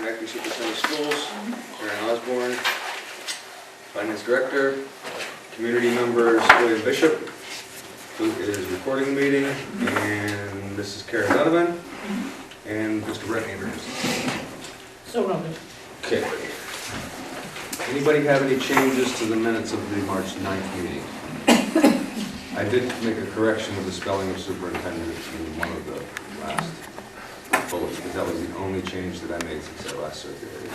Acting Superintendent of Schools, Aaron Osborne, Finance Director, community members William Bishop, who is recording the meeting, and this is Karen Donovan, and Mr. Brett Andrews. So noted. Okay. Anybody have any changes to the minutes of the March 9th meeting? I did make a correction of the spelling of superintendent in one of the last bullets, because that was the only change that I made since I last circulated.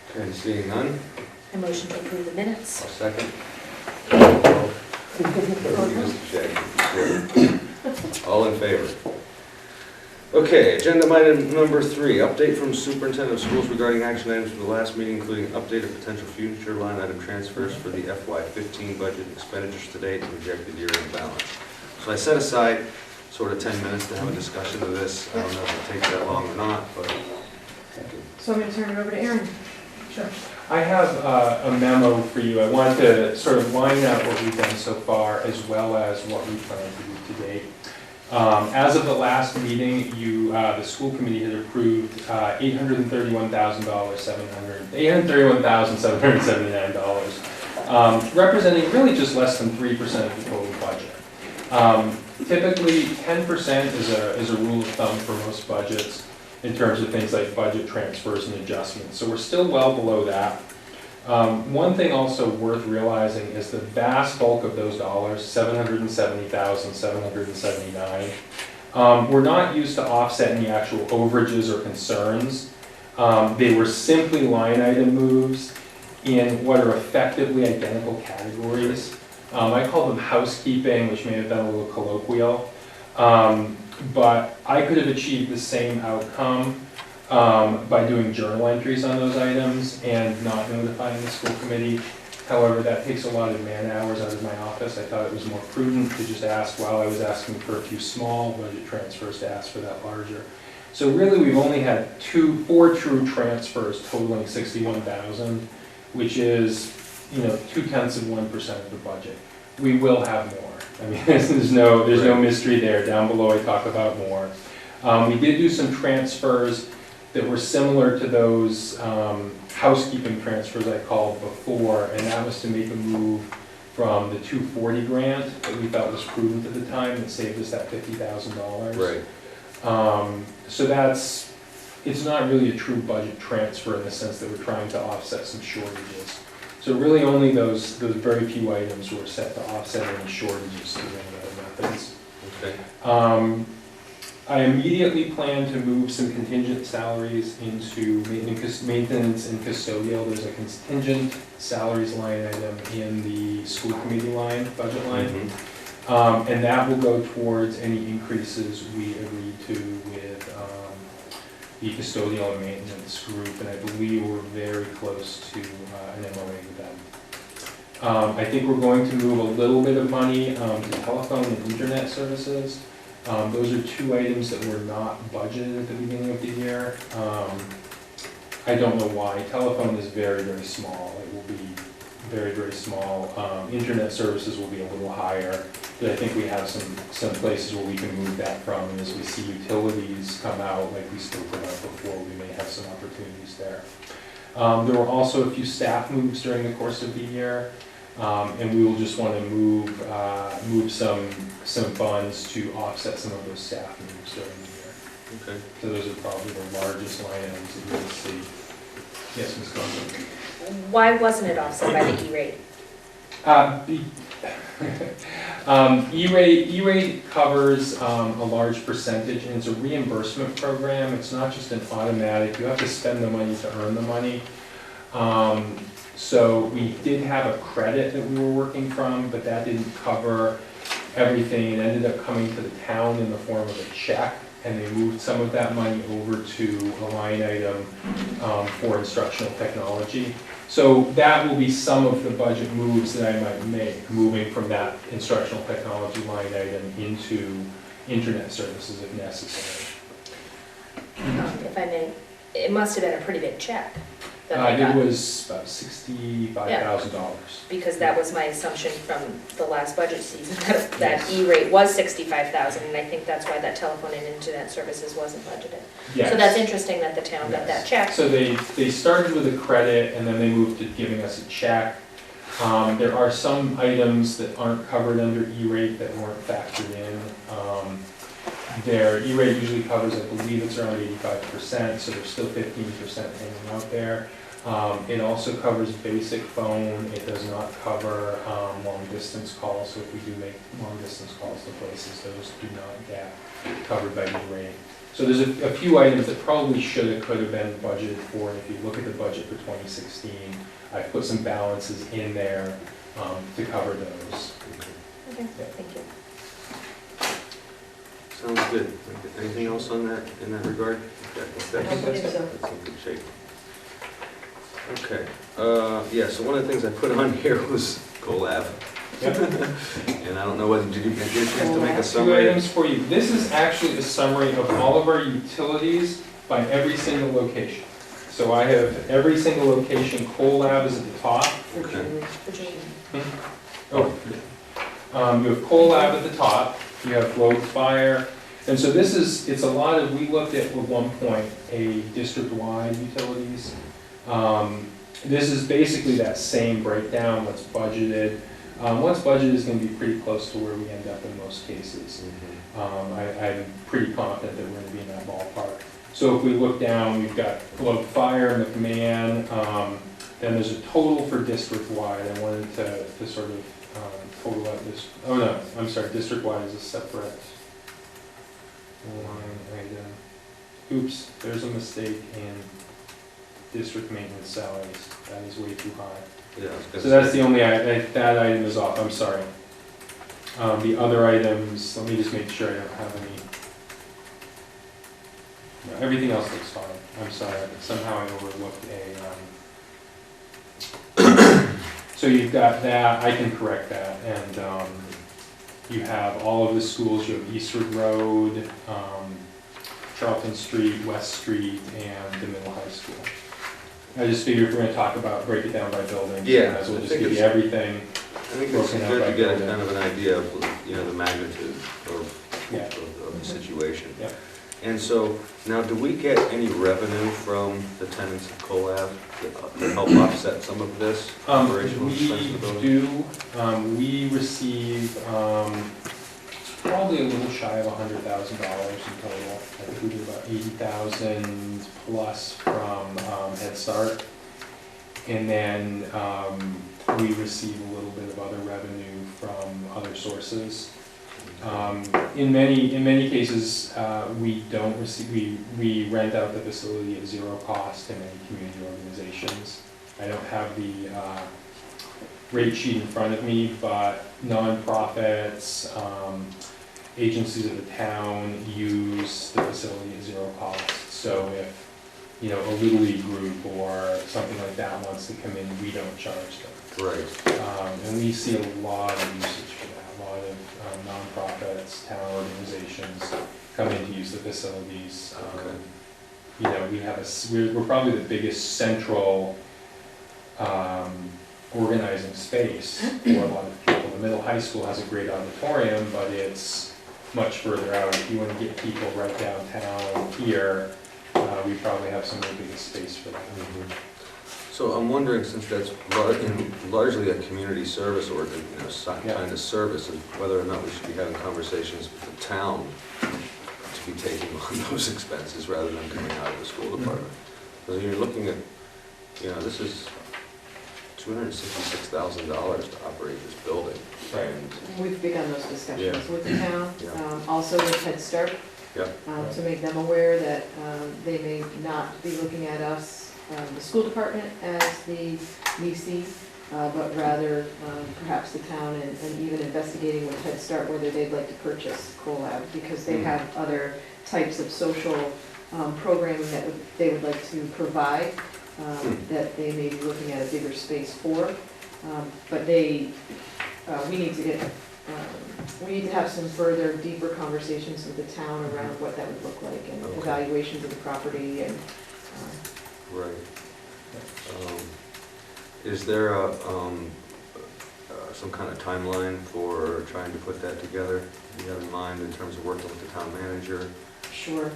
Okay, seeing none, I motion to approve the minutes. I'll second. Mr. Shea. All in favor? Okay, agenda item number 3, update from Superintendent of Schools regarding action items from the last meeting, including update of potential future line item transfers for the FY15 budget, expenditures to date, and projected year-end balance. So I set aside sort of 10 minutes to have a discussion of this. I don't know if it takes that long or not, but... So I'm going to turn it over to Aaron. Sure. I have a memo for you. I wanted to sort of line out what we've done so far as well as what we plan to do to date. As of the last meeting, the school committee had approved $831,779, representing really just less than 3% of the total budget. Typically, 10% is a rule of thumb for most budgets in terms of things like budget transfers and adjustments. So we're still well below that. One thing also worth realizing is the vast bulk of those dollars, $770,779, were not used to offset any actual overages or concerns. They were simply line item moves in what are effectively identical categories. I call them housekeeping, which may have been a little colloquial. But I could have achieved the same outcome by doing journal entries on those items and not notifying the school committee. However, that takes a lot of man hours out of my office. I thought it was more prudent to just ask, while I was asking for a few small budget transfers, to ask for that larger. So really, we've only had 4 true transfers totaling $61,000, which is, 0.2% of the budget. We will have more. I mean, there's no mystery there. Down below, I talk about more. We did do some transfers that were similar to those housekeeping transfers I called before, and that was to make a move from the 240 grant that we thought was prudent at the time that saved us that $50,000. Right. So it's not really a true budget transfer in the sense that we're trying to offset some shortages. So really only those very few items were set to offset any shortages through any other methods. Okay. I immediately plan to move some contingent salaries into maintenance and custodial. There's a contingent salaries line item in the school committee line, budget line. Mm-hmm. And that will go towards any increases we agreed to with the custodial and maintenance group, and I believe we're very close to an MOA with them. I think we're going to move a little bit of money to telephone and internet services. Those are 2 items that were not budgeted at the beginning of the year. I don't know why. Telephone is very, very small. It will be very, very small. Internet services will be a little higher, but I think we have some places where we can move that from, and as we see utilities come out, like we spoke about before, we may have some opportunities there. There were also a few staff moves during the course of the year, and we will just want to move some funds to offset some of those staff moves during the year. Okay. So those are probably the largest line items that you'll see. Yes, Ms. Conklin. Why wasn't it offset by the E-rate? E-rate covers a large percentage, and it's a reimbursement program. It's not just an automatic. You have to spend the money to earn the money. So we did have a credit that we were working from, but that didn't cover everything. It ended up coming to the town in the form of a check, and they moved some of that money over to a line item for instructional technology. So that will be some of the budget moves that I might make, moving from that instructional technology line item into internet services if necessary. If I may, it must have been a pretty big check. that I It got? was about $65,000. Because that was my assumption from the last budget season, that Yes. E-rate was 65,000, and I think that's why that telephone and internet services wasn't budgeted. Yes. So that's interesting that the town got that check. So they started with a credit and then they moved to giving us a check. There are some items that aren't covered under E-rate that weren't factored in. Their E-rate usually covers, I believe it's around 85%, so there's still 15% hanging out there. It also covers basic phone. It does not cover long distance calls, so if we do make long distance calls to places, those do not get covered by E-rate. So there's a few items that probably should have, could have been budgeted for. If you look at the budget for 2016, I put some balances in there to cover those. Okay, thank you. Sounds good. Anything else on that, in that regard? I don't believe so. That's in good shape. Okay, yeah, so one of the things I put on here was Colab. Yep. And I don't know whether, did you get a chance to make a Two summary? items for you. This is actually a summary of all of our utilities by every single location. So I have every single location, Colab is at the top. Okay. Oh, you have Colab at the top, you have Globe Fire, and so this is, it's a lot of, we looked at one point, a district-wide utilities. This is basically that same breakdown, what's budgeted. What's budgeted is going to be pretty close to where we end up in most cases. I'm pretty confident that we're going to be in that ballpark. So if we look down, we've got Globe Fire, McMahon, then there's a total for district-wide. I wanted to sort of total out this, oh no, I'm sorry, district-wide is a separate line item. Oops, there's a mistake in district maintenance salaries. That is way too high. Yeah, I was gonna So that's say. the only, that item is off, I'm sorry. The other items, let me just make sure I don't have any. No, everything else looks fine, I'm sorry, somehow I overlooked so you've got that, I can correct that, and you have all of the schools, you have Eastwood Road, Charlton Street, West Street, and the middle high school. I just figured if we're gonna talk about, break it down by buildings, Yeah, might as well I just think give you it's- everything. I think it's broken out good by to get a building. kind of an idea of, you know, the magnitude of, Yeah. of the situation. Yep. And so, now, do we get any revenue from the tenants of Colab to help offset some of this operational expense of the building? We receive, probably a little shy of $100,000 in total. I think we do about 80,000 plus from Head Start. And then we receive a little bit of other revenue from other sources. In many cases, we don't receive, we rent out the facility at zero cost to many community organizations. I don't have the rate sheet in front of me, but nonprofits, agencies of the town use the facility at zero cost. So if, you know, a Little League group or something like that wants to come in, we don't charge them. Right. And we see a lot of usage for that. A lot of nonprofits, town organizations come in to use the facilities. Okay. You know, we have we're probably the biggest central organizing space for a lot of people. The middle high school has a great auditorium, but it's much further out. If you want to get people right downtown here, we probably have some of the biggest space for that. So I'm wondering, since that's largely a community service or, you know, some Yeah. kind of service, is whether or not we should be having conversations with the town to be taking on those expenses rather than coming out of the school department. Because you're looking at, you know, this is $266,000 to operate this building. Right. And, We've begun those discussions with the town, Yeah. also with Head Start, yeah, to make them aware that they may not be looking at us, the school department, as the leasing, but rather perhaps the town, and even investigating with Head Start whether they'd like to purchase Colab, because they have other types of social programming that they would like to provide, that they may be looking at a bigger space for. But we need to have some further, deeper conversations with the town around what that would look like, and Okay. evaluations of the property, and right. Is there some kind of timeline for trying to put that together? Do you have in mind in terms of working with the town manager? Sure.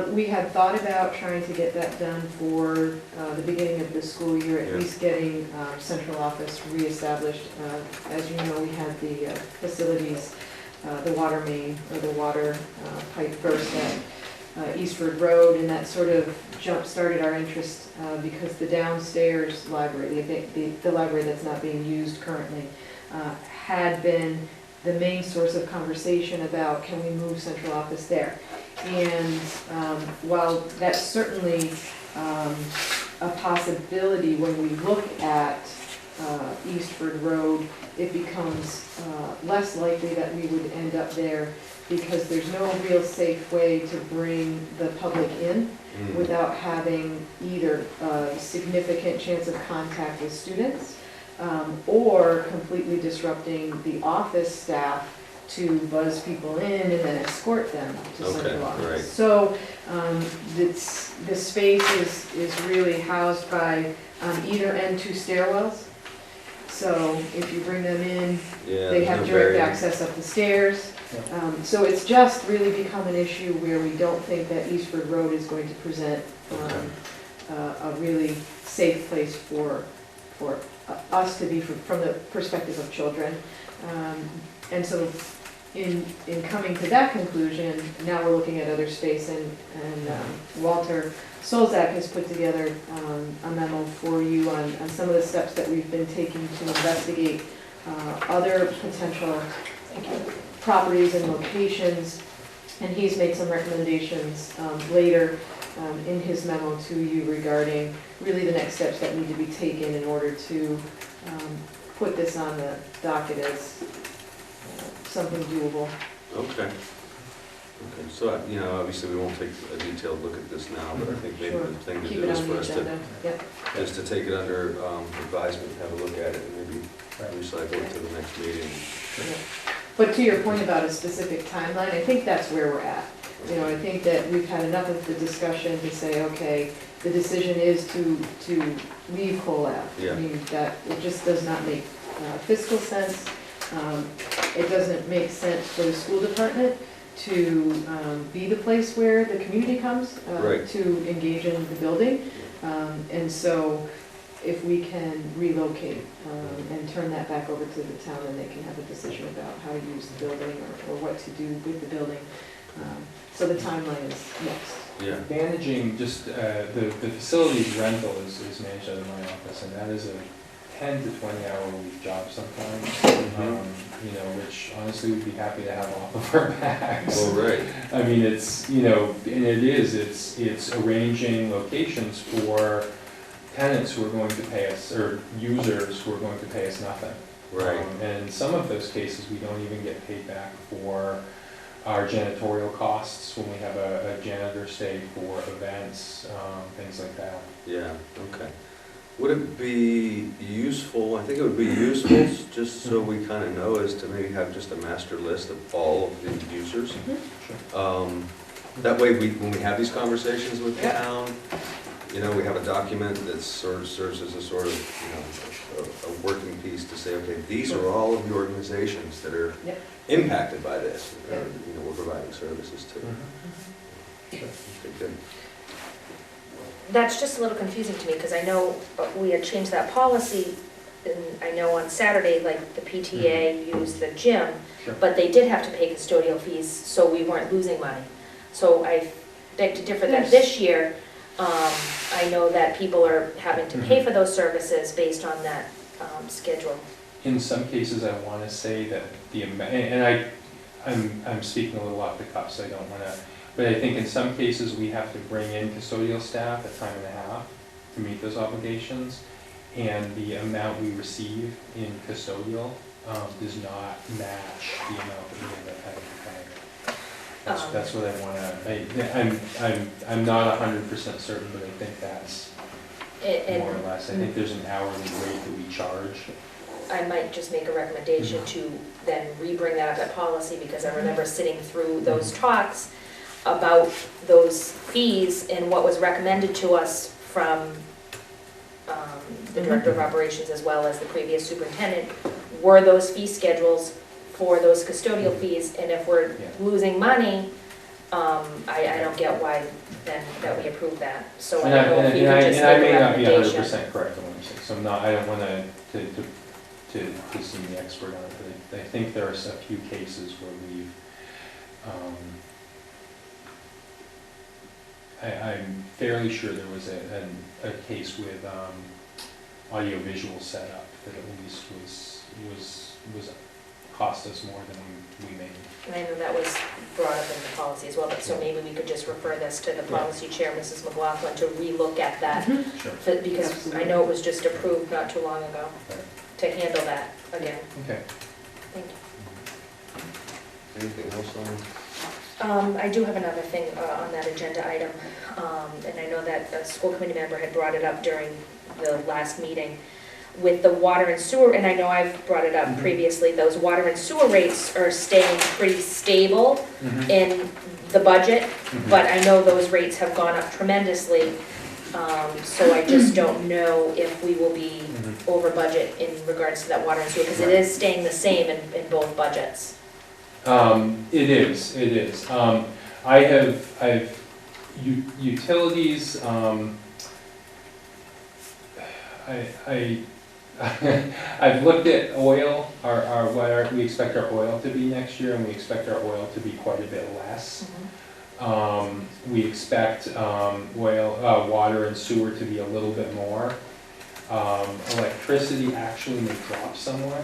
We had thought about trying to get that done for the beginning of the school year, at Yeah. least getting central office reestablished. As you know, we had the facilities, the water main, or the water pipe burst at Eastford Road, and that sort of jump-started our interest because the downstairs library, the library that's not being used currently, had been the main source of conversation about, can we move central office there? And while that's certainly a possibility when we look at Eastford Road, it becomes less likely that we would end up there because there's no real safe way to bring the public in without having either a significant chance of contact with students or completely disrupting the office staff to buzz people in and then escort them to central office. Right. So the space is really housed by either end two stairwells. So if you bring them in, Yeah, they have there's no direct barrier. access up the stairs. So it's just really become an issue where we don't think that Eastford Road is going to present a really safe place for us to be from the perspective of children. And so in coming to that conclusion, now we're looking at other space, and Walter Solzak has put together a memo for you on some of the steps that we've been taking to investigate other potential properties and locations, and he's made some recommendations later in his memo to you regarding really the next steps that need to be taken in order to put this on the docket as something doable. Okay. Okay, so, obviously we won't take a detailed look at this now, but I think maybe Sure. the thing to Keep do it is on for the us agenda. Yep. is to take it under advisement, have a look at it, and maybe recycle it to the next meeting. Yeah. But to your point about a specific timeline, I think that's where we're at. I think that we've had enough of the discussion to say, okay, the decision is to leave Cole Ave. Yeah. I mean, that, it just does not make fiscal sense. It doesn't make sense for the school department to be the place where the community comes Right. to engage in the building. And so if we can relocate and turn that back over to the town, and they can have a decision about how to use the building or what to do with the building. So the timeline is next. Yeah, Managing just, the facilities rental is managed out of my office, and that is a 10 to 20 hour a week job sometimes, which honestly we'd be happy to have off of our backs. well, right, I mean, it's, and it's arranging locations for tenants who are going to pay us, or users who are going to pay us nothing. right. And in some of those cases, we don't even get paid back for our janitorial costs when we have a janitor stay for events, things like that. Yeah, okay. Would it be useful, I think it would be useful, just so we kind of know, is to maybe have just a master list of all of the users. That way, when we have these conversations with the Yeah. town, we have a document that sort of serves as a sort of, a working piece to say, okay, these are all of the organizations that are Yep. impacted by this, Yep. we're providing services to. Okay, good. That's just a little confusing to me, because I know we had changed that policy, and I know on Saturday, like, the PTA used the gym, Sure. but they did have to pay custodial fees, so we weren't losing money. So I beg to differ that this year, I know that people are having to pay for those services based on that schedule. In some cases, I want to say that and I'm speaking a little off the cuff, so I don't want to, but I think in some cases, we have to bring in custodial staff at time and a half to meet those obligations, and the amount we receive in custodial does not match the amount that we end up having to pay. That's what I want to, I'm not 100% certain, but I think that's more or less. I think there's an hourly rate that we charge. I might just make a recommendation to then re-bring that up at policy, because I remember sitting through those talks about those fees and what was recommended to us from the director of operations as well as the previous superintendent, were those fee schedules for those custodial fees, and if we're Yeah. losing money, I don't get why then that we approve that. So I And I, don't know if you and I, could just and I make may a not be 100% recommendation. correct on what I'm saying, so I'm not, I don't want to seem the expert on it, but I think there are a few cases where we've, I'm fairly sure there was a case with audiovisual setup that at least was cost us more than we made. And I know that was brought up in the policy as well, but so maybe we could just refer this to the policy chair, Mrs. McLaughlin, to relook at that. Sure. Because I know it was just approved not too long ago, Right. to handle that again. Okay. Thank you. Anything else on? I do have another thing on that agenda item, and I know that a school committee member had brought it up during the last meeting with the water and sewer, and I know I've brought it up previously, those water and sewer rates are staying pretty stable in the budget, but I know those rates have gone up tremendously, so I just don't know if we will be over budget in regards to that water and sewer, because it is staying the same in both budgets. It is. I've utilities, I've looked at oil, we expect our oil to be next year, and we expect our oil to be quite a bit less. We expect water and sewer to be a little bit more. Electricity actually may drop somewhat.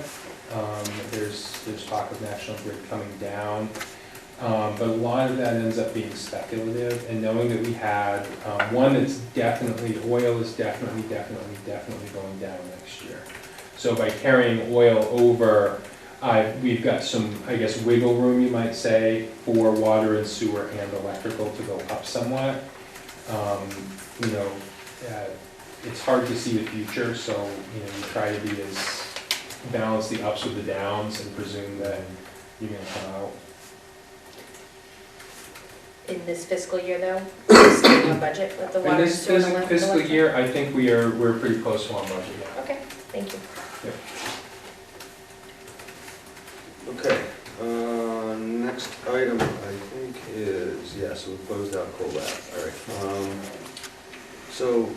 There's talk of National Grid coming down. But a lot of that ends up being speculative, and knowing that we had one that's definitely, oil is definitely going down next year. So by carrying oil over, we've got some, I guess, wiggle room, you might say, for water and sewer and electrical to go up somewhat. It's hard to see the future, so you try to be as balance the ups with the downs and presume that you're going to come out. In this fiscal year, though, we're staying on budget with the water In and this sewer and electric? fiscal year, I think we're pretty close to on budget now. Okay, thank you. Okay, next item, I think is, so we closed out COLAB, all right. So,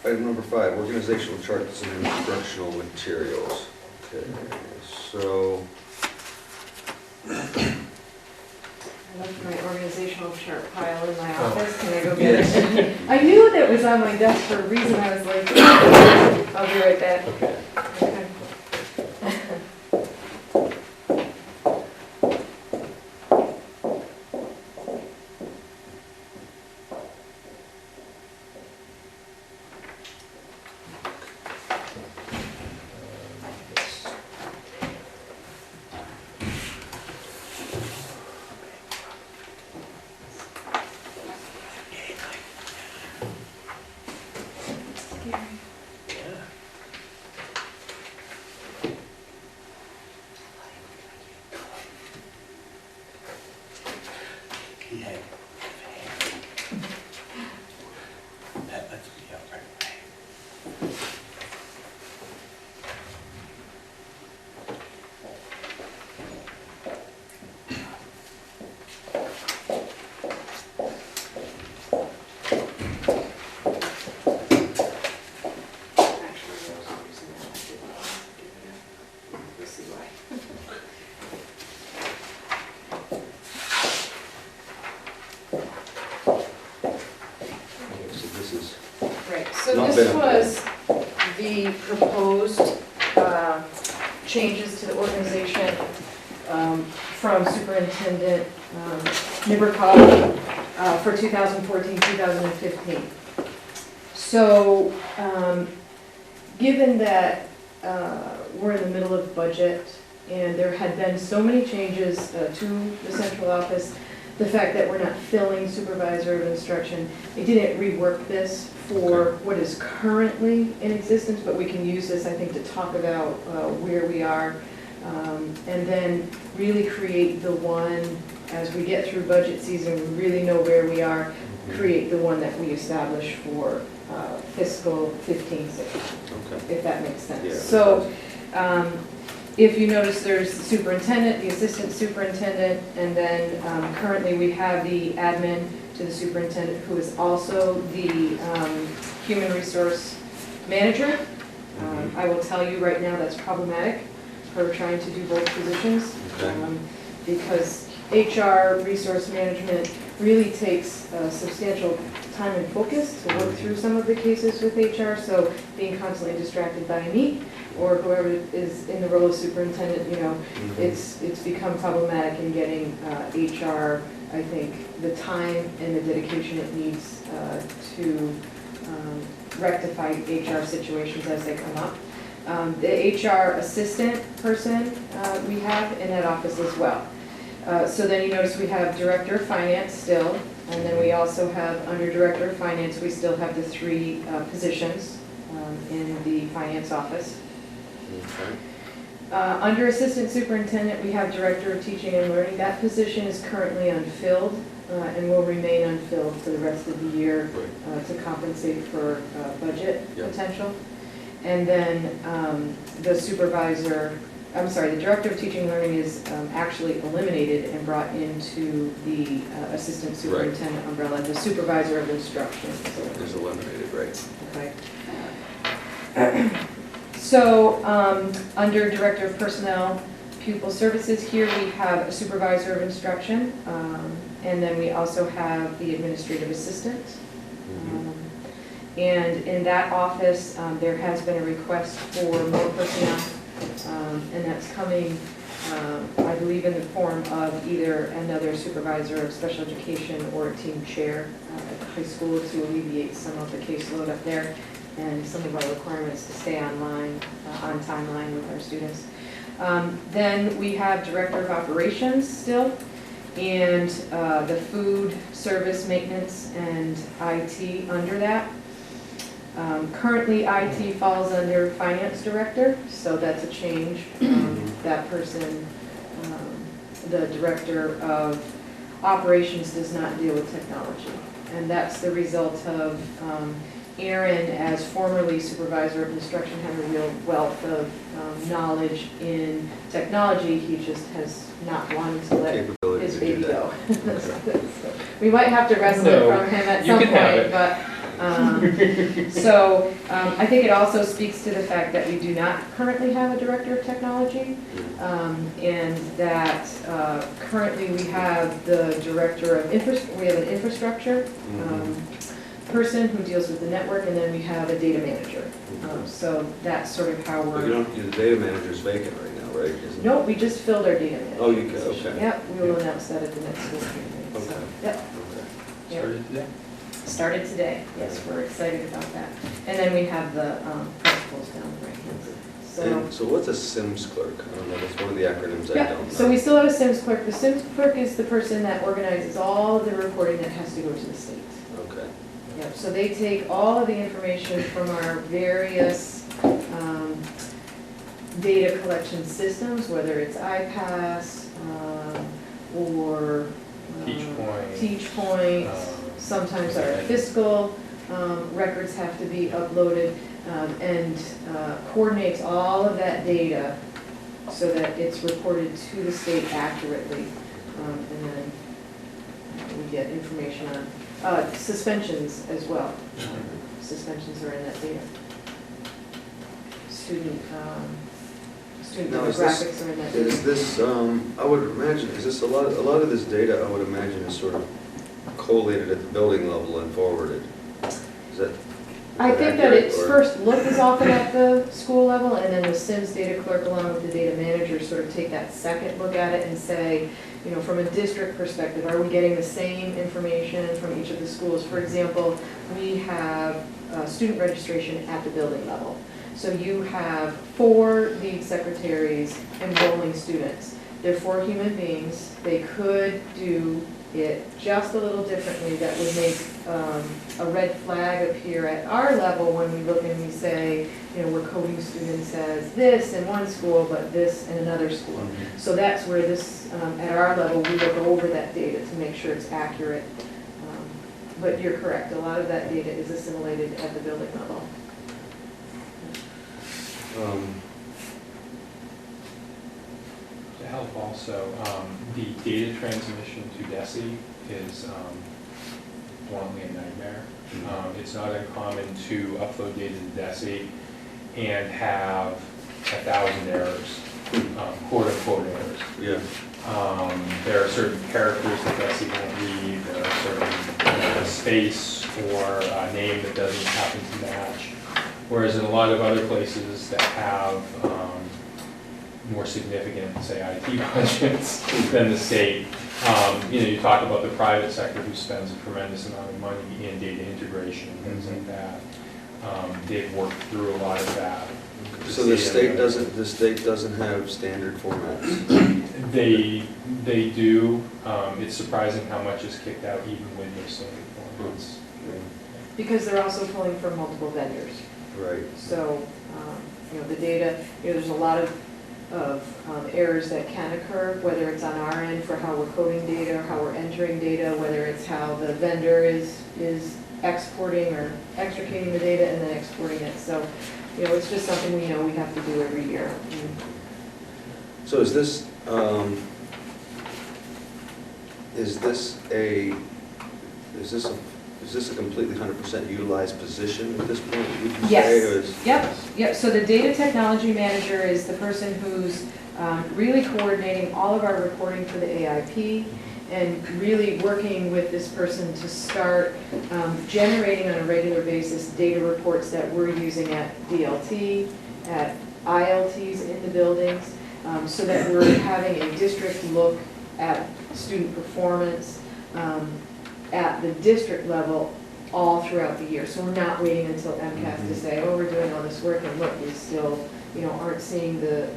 item number 5, organizational charts and instructional materials. Okay, so, I left my organizational chart pile in my office. Can I go get it? I knew that was on my desk for a reason. I was like, I'll be right back. Okay. Okay. So Not this bad. was the proposed changes to the organization from Superintendent Niberkov for 2014-2015. So given that we're in the middle of budget and there had been so many changes to the central office, the fact that we're not filling supervisor of instruction, I didn't rework this for what is currently in existence, but we can use this, I think, to talk about where we are, and then really create the one, as we get through budget season, we really know where we are, create the one that we established for fiscal 15-16, Okay. if that makes sense. Yeah. So if you notice, there's the superintendent, the assistant superintendent, and then currently we have the admin to the superintendent, who is also the human resource manager. I will tell you right now that's problematic for trying to do both positions. Okay. Because HR resource management really takes substantial time and focus to work through some of the cases with HR, so being constantly distracted by me or whoever is in the role of superintendent, it's become problematic in getting HR, I think, the time and the dedication it needs to rectify HR situations as they come up. The HR assistant person we have in that office as well. So then you notice we have Director of Finance still, and then we also have, under Director of Finance, we still have the 3 positions in the finance office. Okay. Under Assistant Superintendent, we have Director of Teaching and Learning. That position is currently unfilled and will remain unfilled for the rest of the year to compensate for budget potential. And then the Director of Teaching and Learning is actually eliminated and brought into the Assistant Superintendent umbrella, the Supervisor of Instruction. Is eliminated, right? Okay. So under Director of Personnel, Pupil Services, here we have a Supervisor of Instruction, and then we also have the Administrative Assistant. And in that office, there has been a request for more personnel, and that's coming, I believe, in the form of either another supervisor of special education or a team chair at the high school to alleviate some of the caseload up there and some of our requirements to stay online, on timeline with our students. Then we have Director of Operations still, and the food service maintenance and IT under that. Currently, IT falls under Finance Director, so that's a change. That person, the Director of Operations, does not deal with technology. And that's the result of Aaron, as formerly Supervisor of Instruction, had a real wealth of knowledge in technology. He just has not wanted to let his baby go. So we might have to wrestle it from him at some point, but I think it also speaks to the fact that we do not currently have a Director of Technology, and that currently we have the Director of we have an infrastructure person who deals with the network, and then we have a data manager. So that's sort of how we're. The data manager's vacant right now, right? No, we just filled our data manager. Oh, you can, okay. Yep, we will announce that at the next school meeting. So, Okay. yep. Okay. Yep. Started today? Started today, yes, we're excited about that. And then we have the principals down right here. So what's a SIMS clerk? I don't know, that's one of the acronyms I Yeah, don't know. so we still have a SIMS clerk. The SIMS clerk is the person that organizes all of the reporting that has to go to the state. Okay. Yep, so they take all of the information from our various data collection systems, whether it's iPass or Teach Point. Sometimes our fiscal records have to be uploaded, and coordinates all of that data so that it's reported to the state accurately, and then we get information on suspensions as well. Suspensions are in that data. Student Now, demographics are in that data. Is this, I would imagine, is this a lot of this data, I would imagine, is sort of collated at the building level and forwarded? Is that? I think that accurate, its or- first look is often at the school level, and then the SIMS data clerk along with the data manager sort of take that second look at it and say, from a district perspective, are we getting the same information from each of the schools? For example, we have student registration at the building level. So you have 4 lead secretaries enrolling students. They're 4 human beings. They could do it just a little differently. That would make a red flag appear at our level when we look and we say, we're coding students as this in one school, but this in another school. So that's where this, at our level, we look over that data to make sure it's accurate But you're correct, a lot of that data is assimilated at the building level. To help also, the data transmission to DESI is bluntly a nightmare. It's not uncommon to upload data to DESI and have 1,000 errors, quote-unquote errors. Yeah. There are certain characters that DESI won't read, there are certain space or a name that doesn't happen to match. Whereas in a lot of other places that have more significant, say, IT budgets than the state, you talk about the private sector who spends a tremendous amount of money in data integration and things like that. They've worked through a lot of that. So the state doesn't have standard formats? They do. It's surprising how much is kicked out even with those standard formats. Because they're also pulling from multiple vendors. Right. So, the data, there's a lot of errors that can occur, whether it's on our end for how we're coding data, or how we're entering data, whether it's how the vendor is exporting or extricating the data and then exporting it. So, it's just something we know we have to do every year. So is this a completely 100% utilized position at this point, would you say? Or is- Yep. So the data technology manager is the person who's really coordinating all of our reporting for the AIP and really working with this person to start generating on a regular basis data reports that we're using at DLT, at ILTs in the buildings, so that we're having a district look at student performance at the district level all throughout the year. So we're not waiting until MCAS to say, oh, we're doing all this work and look, we still, aren't seeing the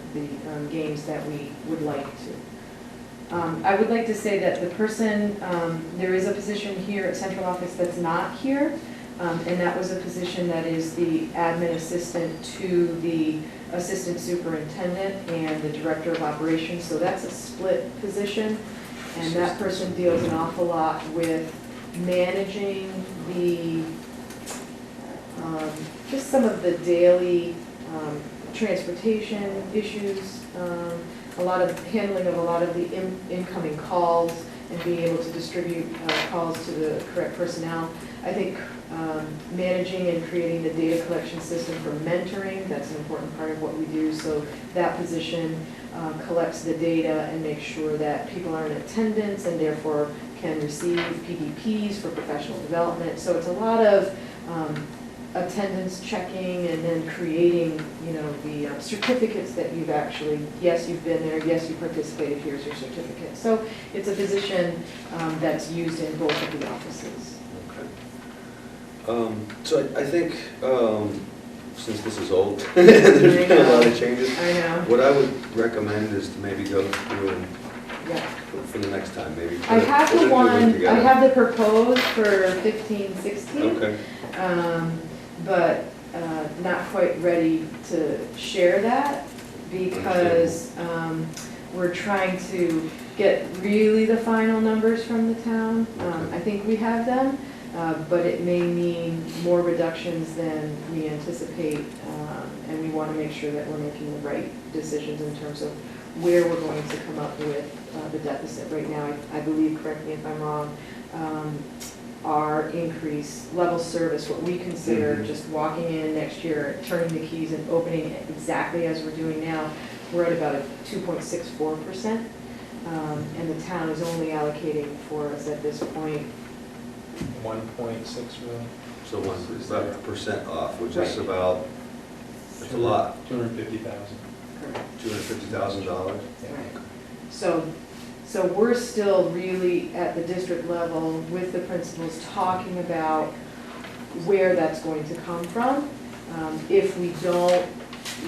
gains that we would like to. I would like to say that the person, there is a position here at central office that's not here, and that was a position that is the admin assistant to the assistant superintendent and the director of operations. So that's a split position, and that person deals an awful lot with managing the, just some of the daily transportation issues, a lot of handling of a lot of the incoming calls and being able to distribute calls to the correct personnel. I think managing and creating the data collection system for mentoring, that's an important part of what we do. So that position collects the data and makes sure that people are in attendance and therefore can receive PDPs for professional development. So it's a lot of attendance checking and then creating, the certificates that you've actually, yes, you've been there, yes, you participated, here's your certificate. So it's a position that's used in both of the offices. Okay. So I think, since this is old, there's been a lot of changes. I know. What I would recommend is to maybe go through and, Yeah. for the next time, maybe. I have put the a new one, I together. have the proposed for 15, 16. Okay. But not quite ready to share that because we're trying to get really the final numbers from the town. I think we have them, but it may mean more reductions than we anticipate, and we want to make sure that we're making the right decisions in terms of where we're going to come up with the deficit. Right now, I believe, correct me if I'm wrong, our increase, level service, what we consider just walking in next year, turning the keys and opening it exactly as we're doing now, we're at about a 2.64%. And the town is only allocating for us at this point 1.6 million. So 1% off, which Right. is about, that's a lot, $250,000. $250,000. So we're still really at the district level with the principals talking about where that's going to come from. If we don't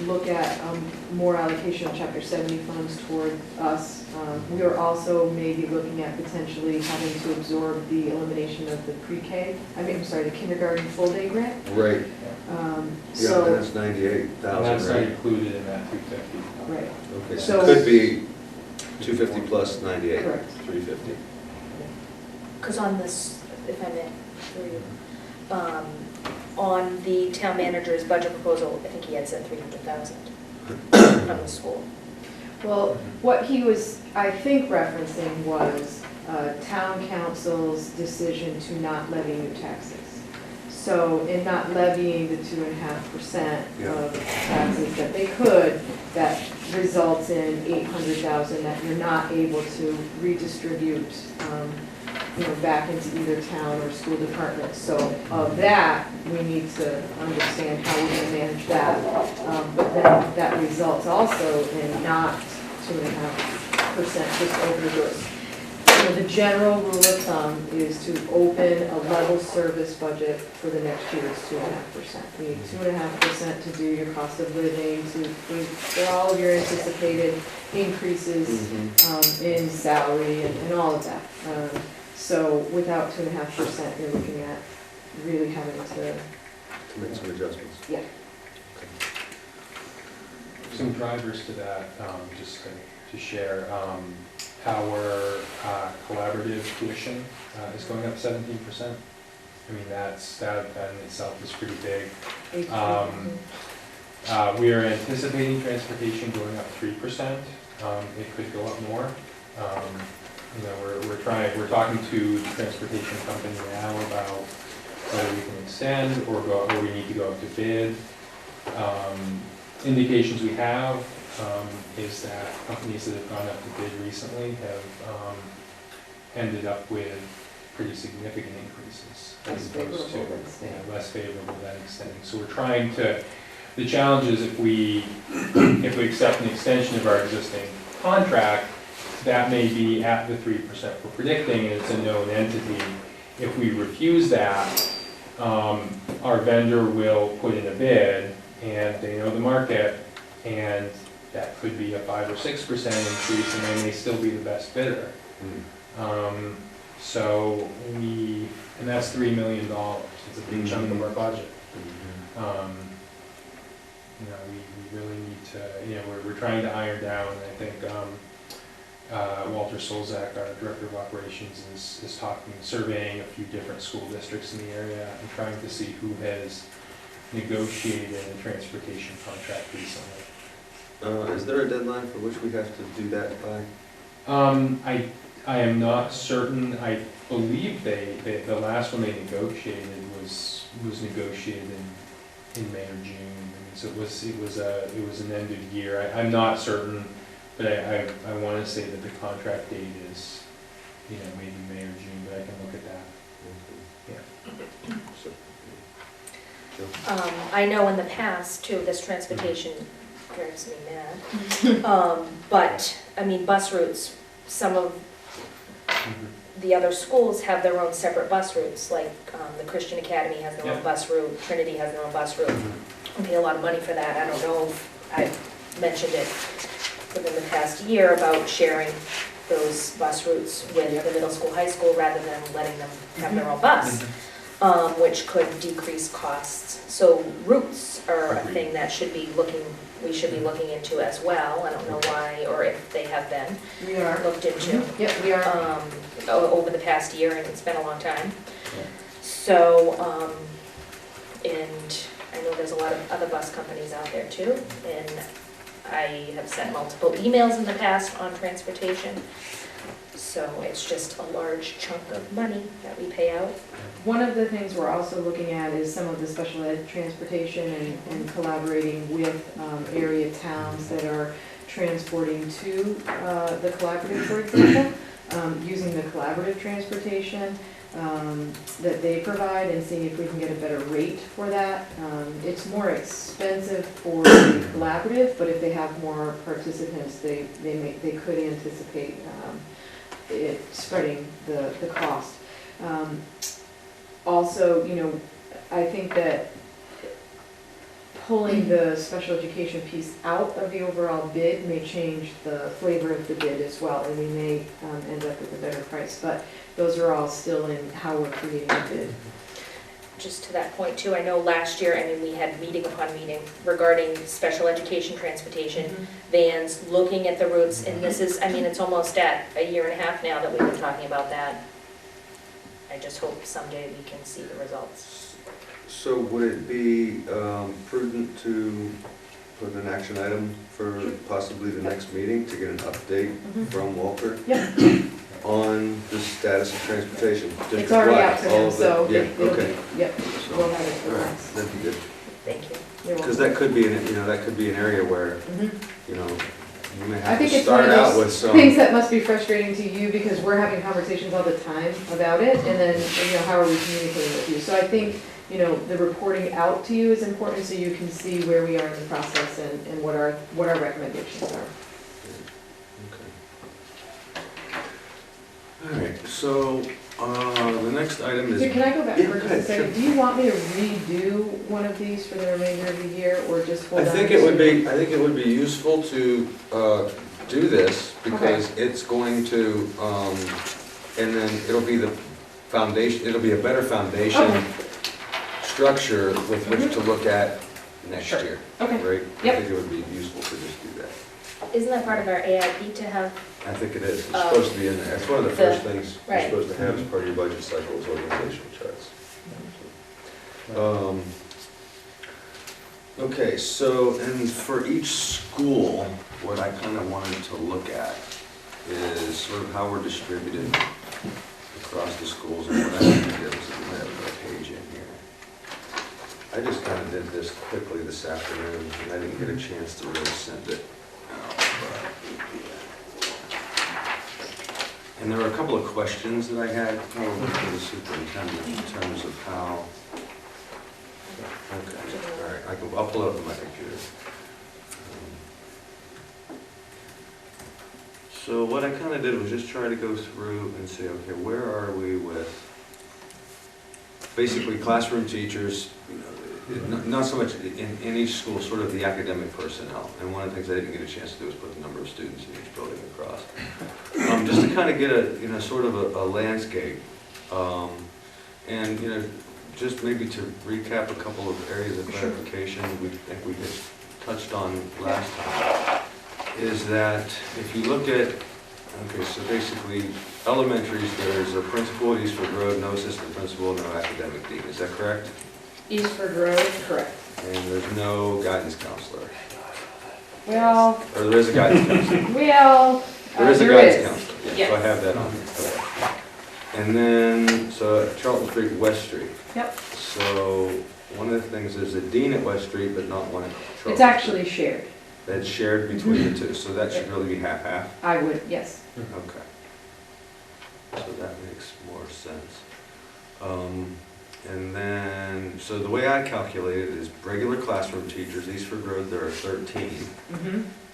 look at more allocation of Chapter 70 funds toward us, we are also maybe looking at potentially having to absorb the elimination of the pre-K, the kindergarten full-day grant. Right. Yeah, So, that's 98,000, That's not right? included in that 250. right, Okay, So- so it could be 250 plus 98. correct. 350. Because on this, if I may, On the town manager's budget proposal, I think he had said 300,000 from the school. Well, what he was, I think, referencing was town council's decision to not levy new taxes. So in not levying the 2.5% of taxes that they could, that results in 800,000 that you're not able to redistribute, back into either town or school department. So of that, we need to understand how we're going to manage that. But then that results also in not 2.5% just over those. The general rule of thumb is to open a level service budget for the next year is 2.5%. You need 2.5% to do your cost of living, for all of your anticipated increases in salary and all of that. So without 2.5%, you're looking at really having to make some adjustments. Yeah. Some drivers to that, just to share, our collaborative tuition is going up 17%. I mean, that in itself is pretty big. We are anticipating transportation going up 3%. It could go up more. We're talking to the transportation company now about whether we can extend or we need to go up to bid. Indications we have is that companies that have gone up to bid recently have ended up with pretty significant increases as opposed to less favorable than extending. So we're trying to, the challenge is if we accept an extension of our existing contract, that may be at the 3% we're predicting, and it's a known entity. If we refuse that, our vendor will put in a bid, and they know the market, and that could be a 5 or 6% increase, and they may still be the best bidder. And that's $3 million. It's a big chunk of our budget. We really need to, we're trying to iron down, and I think Walter Solzak, our Director of Operations, is surveying a few different school districts in the area and trying to see who has negotiated a transportation contract recently. Is there a deadline for which we have to do that by? I am not certain. I believe the last one they negotiated was negotiated in May or June. I mean, so it was an end of year. I'm not certain, but I want to say that the contract date is maybe May or June, but I can look at that. Yeah. I know in the past too, this transportation drives me mad. But I mean, bus routes. Some of the other schools have their own separate bus routes, like the Christian Academy has their own bus route, Trinity has their own bus route. We pay a lot of money for that. I don't know if I've mentioned it within the past year about sharing those bus routes with the middle school, high school, rather than letting them have their own bus, which could decrease costs. So routes are a thing that we should be looking into as well. I don't know why, or if they have been looked into. Yep, we are. Over the past year, and it's been a long time. So, and I know there's a lot of other bus companies out there too, and I have sent multiple emails in the past on transportation. So it's just a large chunk of money that we pay out. One of the things we're also looking at is some of the special ed transportation and collaborating with area towns that are transporting to the collaborative, for example, using the collaborative transportation that they provide and seeing if we can get a better rate for that. It's more expensive for the collaborative, but if they have more participants, they could anticipate it spreading the cost. Also, I think that pulling the special education piece out of the overall bid may change the flavor of the bid as well, and we may end up with a better price, but those are all still in how we're creating the bid. Just to that point too, I know last year, we had meeting upon meeting regarding special education transportation, vans, looking at the routes, and this is, it's almost at a year and a half now that we've been talking about that. I just hope someday we can see the results. So would it be prudent to put an action item for possibly the next meeting to get an update from Walter Yep, on the status of transportation? it's already out to district-wide, all him, of it? so Yeah, it'll okay. be, yep, So, we'll have it for all right, us. that'd be good. Thank you. You're Because welcome. that could be, that could be an area where, Mhm. you know, you may I have think to it's one start of out those with some. things that must be frustrating to you because we're having conversations all the time about it, and then, how are we communicating with you? So I think, the reporting out to you is important so you can see where we are in the process and what our recommendations are. All right, so the next item is. So can I go back Yeah, for just go a ahead, second? Do you want me to redo one of these for the remainder of the year, or just hold I on? think it would be, useful to do this because it's going to, and then it'll be the foundation, it'll be a better foundation Okay. structure with which to look at next Sure. year, Okay, right? Yep. I think it would be useful to just do that. Isn't that part of our AIP to have, I think it is, it's supposed to be in there. It's one of the first things you're right. supposed to have as part of your budget cycle is organizational charts. Okay, so, and for each school, what I kind of wanted to look at is sort of how we're distributed across the schools and what I think it is. I have a page in here. I just kind of did this quickly this afternoon, and I didn't get a chance to really send it out. And there were a couple of questions that I had probably for the superintendent in terms of how. Okay, all right, I'll pull it up on my computer. So what I kind of did was just try to go through and say, okay, where are we with basically classroom teachers, not so much in each school, sort of the academic personnel. And one of the things I didn't get a chance to do was put the number of students in each building across. Just to kind of get a, sort of a landscape. And, just maybe to recap a couple of areas of clarification we think we just touched on last time, is that if you look at, okay, so basically elementaries, there's a principal at Eastford Road, no assistant principal, no academic dean, is that correct? Eastford Road, correct. And there's no guidance counselor, Well, or there is a guidance counselor? there There is a guidance counselor, yeah, so I Yes. have that on there. Okay. And then, so at Charlton Street, West Street. Yep, So one of the things is a dean at West Street, but not one at Charlton Street. it's actually shared. That's shared between the two, so that should really be half-half? I would, yes. Okay. So that makes more sense. And then, so the way I calculate it is regular classroom teachers, Eastford Road, there are 13.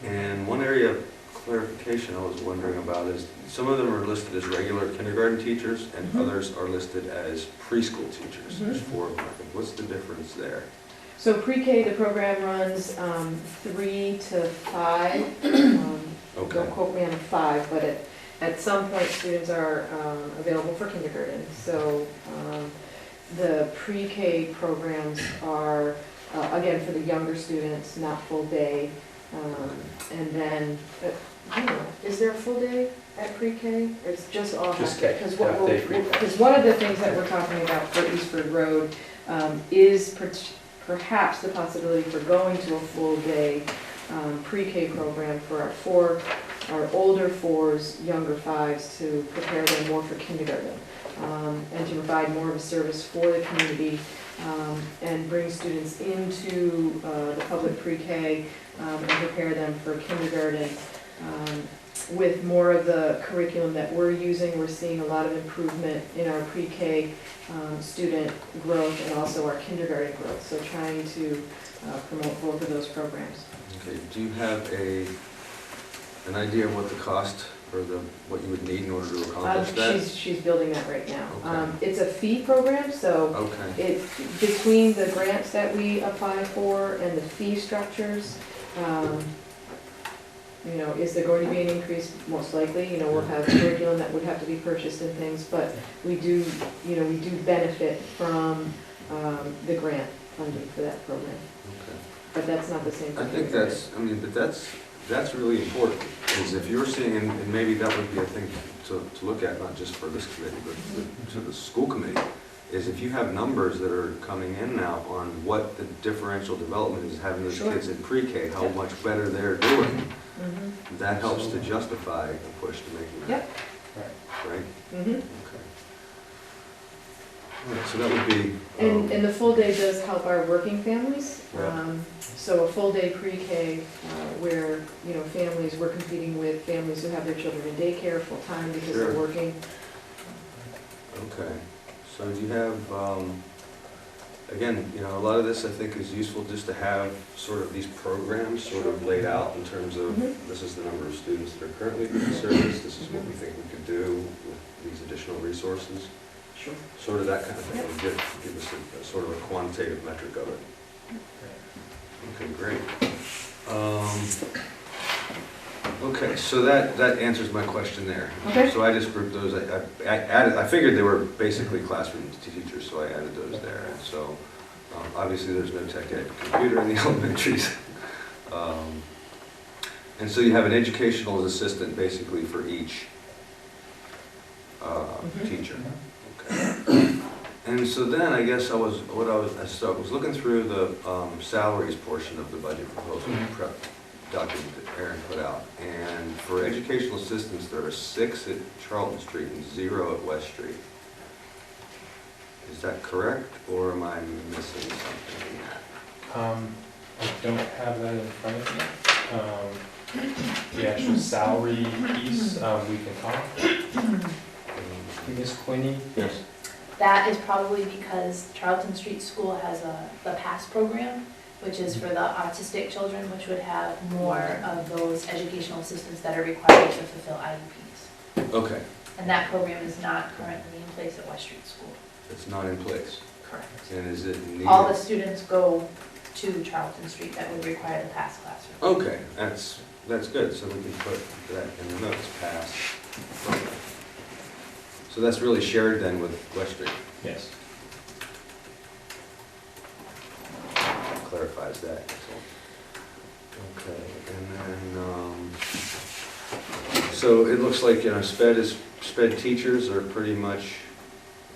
And one area of clarification I was wondering about is, some of them are listed as regular kindergarten teachers, and others are listed as preschool teachers. There's 4 of them, I think. What's the difference there? So pre-K, the program runs 3 to 5. Okay. Don't quote me on 5, but at some point, students are available for kindergarten. So the pre-K programs are, again, for the younger students, not full day. And then, I don't know, is there a full day at pre-K? It's just all half Just day? half-day pre-K. Because one of the things that we're talking about for Eastford Road is perhaps the possibility for going to a full day pre-K program for our older 4s, younger 5s, to prepare them more for kindergarten, and to provide more of a service for the community, and bring students into the public pre-K and prepare them for kindergarten. With more of the curriculum that we're using, we're seeing a lot of improvement in our pre-K student growth and also our kindergarten growth, so trying to promote both of those programs. Okay, do you have an idea of what the cost or what you would need in order to accomplish that? She's building that right now. Okay. It's a fee program, so Okay, between the grants that we apply for and the fee structures, is there going to be an increase? Most likely, we'll have curriculum that would have to be purchased and things, but we do benefit from the grant funding for that program. okay. But that's not the same. I think for that's, but that's that's really important, is if you're seeing, and maybe that would be a thing to look at, not just for this committee, but to the school committee, is if you have numbers that are coming in now on what the differential development is having those Sure. kids in pre-K, how much better they're doing, Mhm. that helps to justify the push to making that. Yep. Right? Mhm. Okay. All right, so that would be. And the full day does help our working families. Yeah. So a full day pre-K where, you know, families, we're competing with families who have their children in daycare full-time because they're Sure. working. Okay, so do you have, again, you know, a lot of this I think is useful just to have sort of these programs sort of laid out in terms of, Mhm. this is the number of students that are currently being serviced, this is what we think we could do with these additional resources, Sure. sort of that kind of thing, would give us a sort of a quantitative metric of it. Okay, great. Okay, so that answers my question there. Okay. So I just grouped those, I added, I figured they were basically classroom teachers, so I added those there. And so, obviously there's no tech ed computer in the elementaries. And so you have an educational assistant basically for each teacher. Okay. And so then I guess I was looking through the salaries portion of the budget proposal prep document that Aaron put out. And for educational assistants, there are 6 at Charlton Street and 0 at West Street. Is that correct, or am I missing something in that? I don't have that in front of me. The actual salary piece, we can talk. Ms. Quinney? Yes. That is probably because Charlton Street School has the PASS program, which is for the autistic children, which would have more of those educational assistants that are required to fulfill IEPs. Okay, And that program is not currently in place at West Street School. it's not in place. Correct. And is it needed? All the students go to Charlton Street that would require the PASS classroom. Okay, that's good, so we can put that in the notes, pass. Okay. So that's really shared then with West Street, Yes. clarifies that. Okay, and then, so it looks like, you know, sped teachers are pretty much,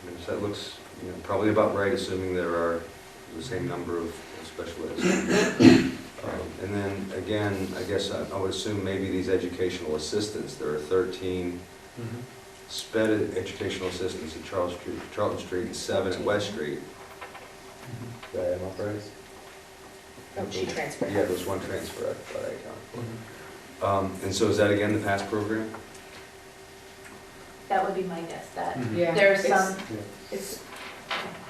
I mean, so that looks, you know, probably about right, assuming there are the same number of special ed students. And then, again, I guess I would assume maybe these educational assistants, there are 13 sped educational assistants at Charlton Street and 7 at West Street. Did I am up right? Oh, she transferred. Yeah, there's one transfer I thought I accounted for. And so is that again the PASS program? That would be my guess, that Yeah. there's it's- some, It's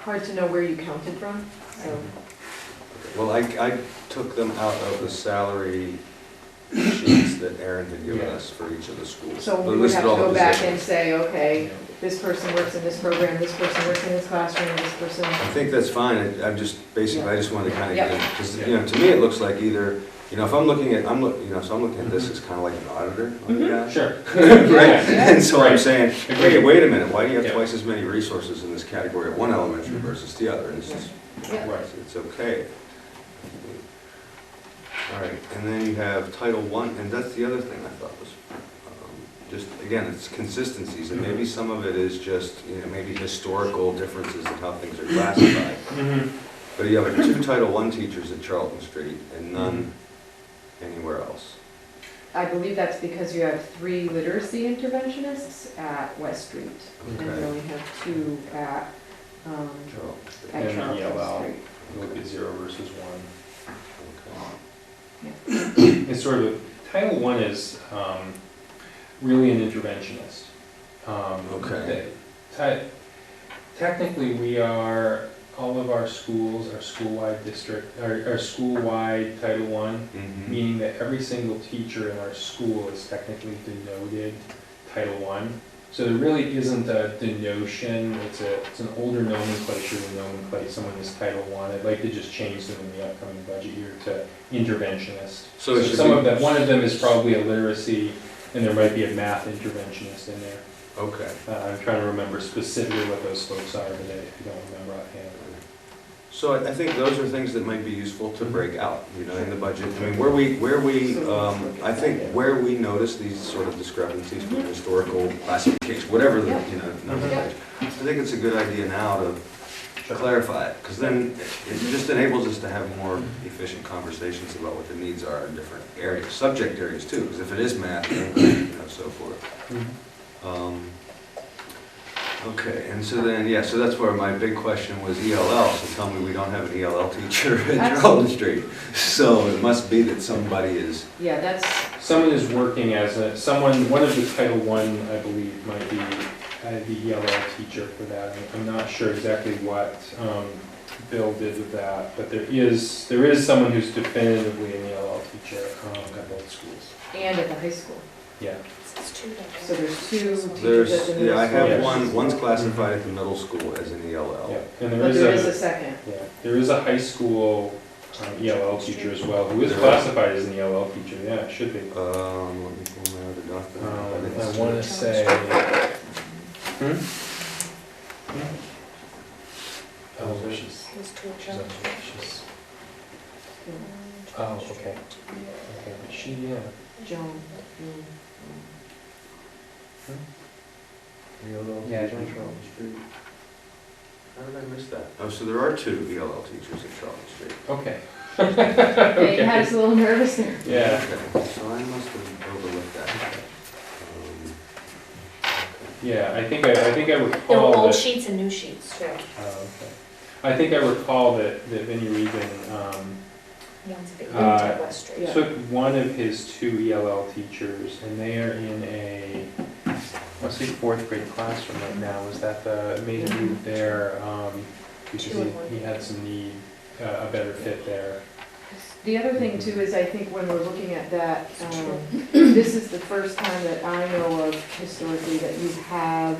hard to know where you counted from, so. Okay. Well, I took them out of the salary sheets that Aaron had given us for each of the schools. So They we would listed have to all the go back positions. and say, okay, this person works in this program, this person works in this classroom, this person. I think that's fine. I'm just, basically, I just wanted to kind of, Yeah. because, you know, to me, it looks like either, you know, if I'm looking at, so I'm looking at this as kind of like an auditor on the guy. Sure. Right? Yeah. And so I'm Right. saying, Agreed. hey, wait a minute, why do you have Yeah. twice as many resources in this category at one elementary versus the other? And it's just, Yeah. Right. it's okay. All right, and then you have Title I, and that's the other thing I thought was, just, again, it's consistencies, and maybe some of it is just, you know, maybe historical differences in how things are classified. But you have 2 Title I teachers at Charlton Street and none anywhere else. I believe that's because you have 3 literacy interventionists at West Street. And you Okay. only have 2 at Charlton Street. And the Charlton yellow. Street. Look at 0 versus 1. Okay. It's sort of, Title I is really an interventionist. Okay. Technically, we are, all of our schools are school-wide district, are school-wide Title I, Mhm. meaning that every single teacher in our school is technically denoted Title I. So there really isn't a denotion, it's an older nomenclature to nomenclate someone as Title I. I'd like to just change them in the upcoming budget year to interventionist. So it should some be- of them, one of them is probably a literacy, and there might be a math interventionist in there. Okay. I'm trying to remember specifically what those folks are, but I don't remember offhand. So I think those are things that might be useful to break out, you know, in the budget. I mean, I think where we notice these sort of discrepancies from historical classification, whatever the, you know, number is, I think it's a good idea now to clarify it, because then it just enables us to have more efficient conversations about what the needs are in different areas, subject areas too, because if it is math, then, you know, so forth. Okay, and so then, yeah, so that's where my big question was ELL, so tell me we don't have an ELL teacher at Charlton Street. So it must be that somebody is, Yeah, that's, Someone is working as one of the Title I, I believe, might be the ELL teacher for that. I'm not sure exactly what Bill did with that, but there is someone who's definitively an ELL teacher at both schools. and at the high school. Yeah. It's two different. So there's two teachers at the middle yeah, I have school. one's classified at the middle school as an ELL. Yeah, and But there is a second. yeah, there is a high school ELL teacher as well, who is There is? classified as an ELL teacher, yeah, it should be. Let me pull my other document. I want to say. Oh, she's, There's two of she's, them. she's, oh, okay. Okay, but she, yeah. Joan. Yeah, John Charlton Street. How did I miss that? Oh, so there are two ELL teachers at Charlton Street. Okay. Yeah, you had us a little nervous there. Yeah. Okay, so I must have overlooked that. Yeah, I think I There were recall old that. sheets and new sheets too. Okay. I think I recall that Vinnie Regan One's at the Uh, end of West Street. Yeah. took one of his two ELL teachers, and they are in a, let's say, fourth grade classroom right now. Was that the main move there? Because Two and one. he had some need, a better fit there. The other thing too is I think when we're looking at that, this is the first time that I know of historically that you have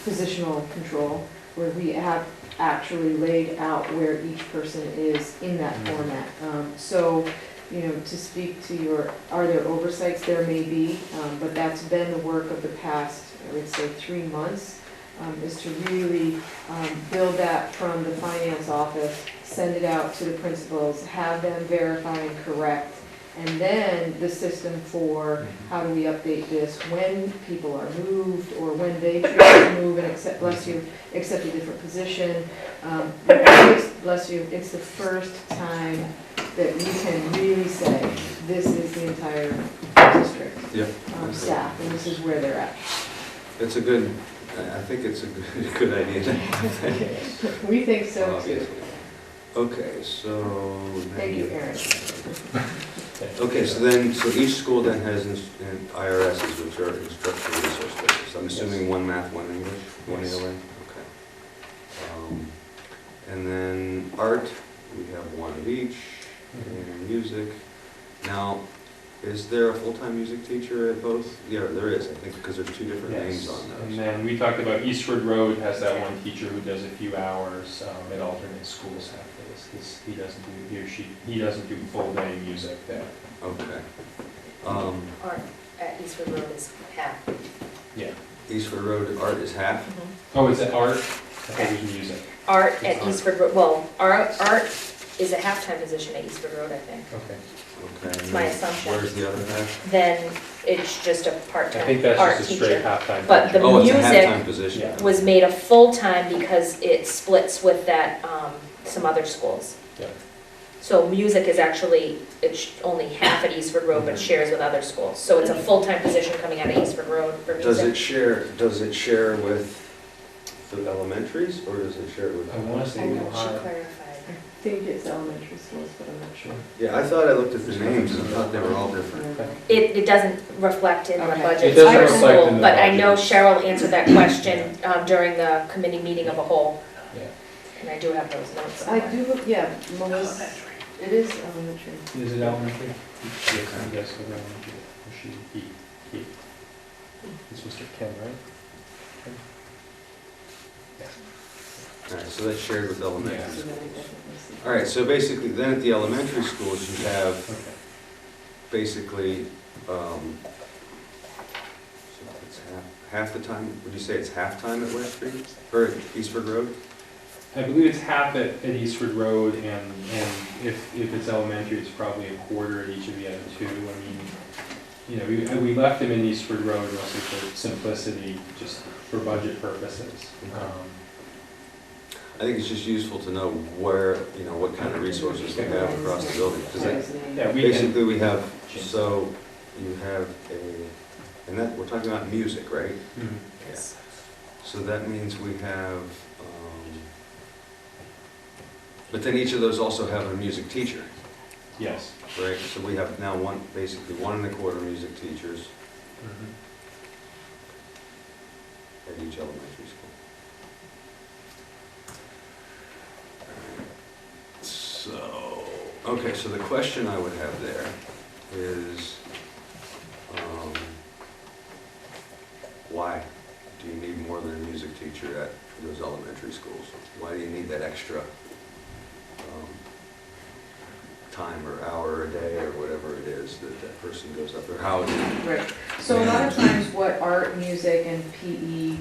positional control, where we have actually laid out where each person is in that format. So, you know, to speak to are there oversights? There may be, but that's been the work of the past, I would say, 3 months, is to really build that from the finance office, send it out to the principals, have them verify and correct, and then the system for how do we update this when people are moved or when they choose to move and accept, bless you, accept a different position. Bless you, it's the first time that we can really say, this is the entire district Yep. staff, and this is where they're at. It's a good, I think it's a good idea to have. We think so too. Obviously. Okay, so. Thank you, Erin. Okay, so each school then has IRSs, which are instructional resource specialists. I'm assuming one math, one English, one Yes. ELA? Okay. And then art, we have one of each, and music. Now, is there a full-time music teacher at both? Yeah, there is, I think, because there's two different names Yes. on those. And then we talked about Eastwood Road has that one teacher who does a few hours at alternate schools half days. He doesn't do full day music there. Okay. Art at Eastwood Road is half. Yeah. Eastford Road art is half? Oh, is it art? I thought it was music. Art It's at art. Eastwood Road, well, art is a half-time position at Eastwood Road, I think. Okay. Okay. It's my assumption. Where's the other half? Then it's just a I part-time think that's art just a straight teacher. half-time. But teacher. the Oh, it's a music half-time position. Yeah. Was made a full-time because it splits with that, some other schools. Yeah. So music is actually, it's only half at Eastwood Road, but shares with other schools. So it's a full-time position coming out of Eastwood Road for Does it music. share with the elementaries, or does it share with? I want to I say know, we'll she hire. clarified. I think it's elementary schools, but I'm not sure. Yeah, I thought I looked at the names and I thought they were all different. It doesn't reflect in the Okay. budget It doesn't for reflect school, in the but I know budget. Cheryl answered that question during the committee meeting of a whole. Yeah. And I do have those notes I somewhere. do, yeah, Melissa, it is elementary. Is it elementary? Yes, yes, it's elementary. Or he. It's Mr. Ken, right? Ken? All right, so that's shared with elementary Yeah. So then I schools. definitely see. All right, so basically, then at the elementary schools, you have Okay. basically, so it's half the time, would you say it's half-time at West Street, or at Eastford Road? I believe it's half at Eastford Road, and if it's elementary, it's probably a quarter at each of the other two. I mean, you know, we left them in Eastford Road mostly for simplicity, just for budget purposes. I think it's just useful to know where, you know, what kind of resources we have across the building. Because Yeah, basically we have, so you have and that, we're talking about music, right? Mhm. Yes. So that means we have, but then each of those also have a music teacher, Yes. right? So we have now basically 1.25 music teachers Mhm. at each elementary school. So, okay, so the question I would have there is, why do you need more than a music teacher at those elementary schools? Why do you need that extra time or hour a day or whatever it is that that person goes up there? How is it? Right, so a lot of times what art, music, and PE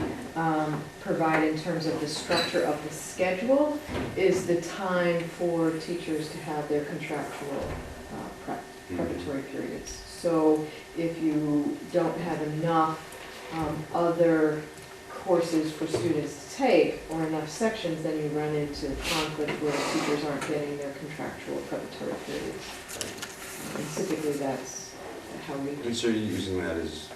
provide in terms of the structure of the schedule is the time for teachers to have their contractual preparatory periods. So if you don't have enough other courses for students to take or enough sections, then you run into conflict where teachers aren't getting their contractual preparatory periods. And typically that's how we. And so you're using that as,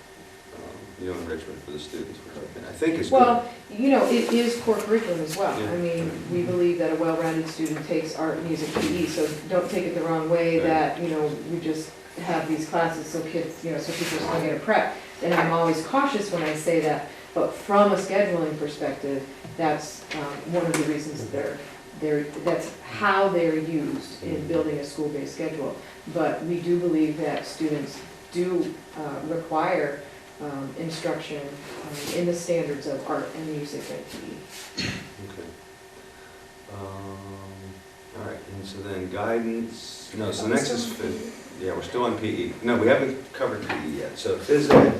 you know, enrichment for the students, which I think is good. Well, you know, it is core curriculum as well. Yeah. I mean, we believe that a well-rounded student takes art, music, PE, so don't take it the wrong way Right. that, you know, we just have these classes so kids, you know, so teachers can get a prep. And I'm always cautious when I say that, but from a scheduling perspective, that's one of the reasons that that's how they're used in building a school-based schedule. But we do believe that students do require instruction in the standards of art and music and PE. Okay. All right, and so then guidance, no, so next is, yeah, we're still on PE. No, we haven't covered PE yet. So phys ed,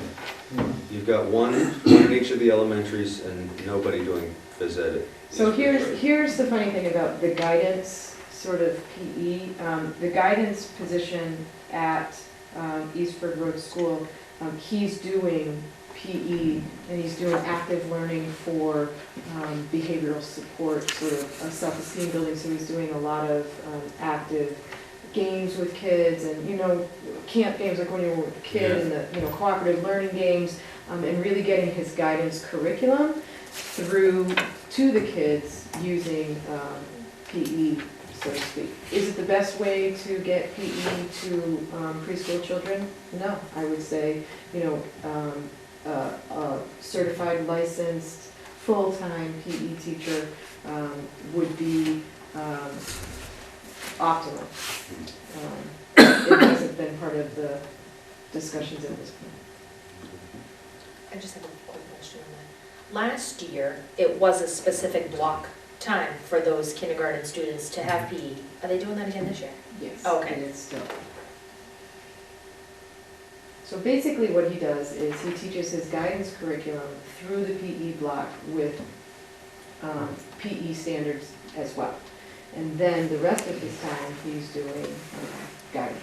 you've got one in each of the elementaries and nobody doing phys ed. So here's the funny thing about the guidance sort of PE. The guidance position at Eastford Road School, he's doing PE and he's doing active learning for behavioral support, sort of self-esteem building. So he's doing a lot of active games with kids and, you know, camp games like when you were a kid and the, you know, cooperative learning games, and really getting his guidance curriculum through to the kids using PE, so to speak. Is it the best way to get PE to preschool children? No, I would say, you know, a certified, licensed, full-time PE teacher would be optimal. It hasn't been part of the discussions at this point. I just have a quick question on that. Last year, it was a specific block time for those kindergarten students to have PE. Are they doing that again this year? Yes. Okay. It is still. So basically what he does is he teaches his guidance curriculum through the PE block with PE standards as well. And then the rest of his time, he's doing guidance.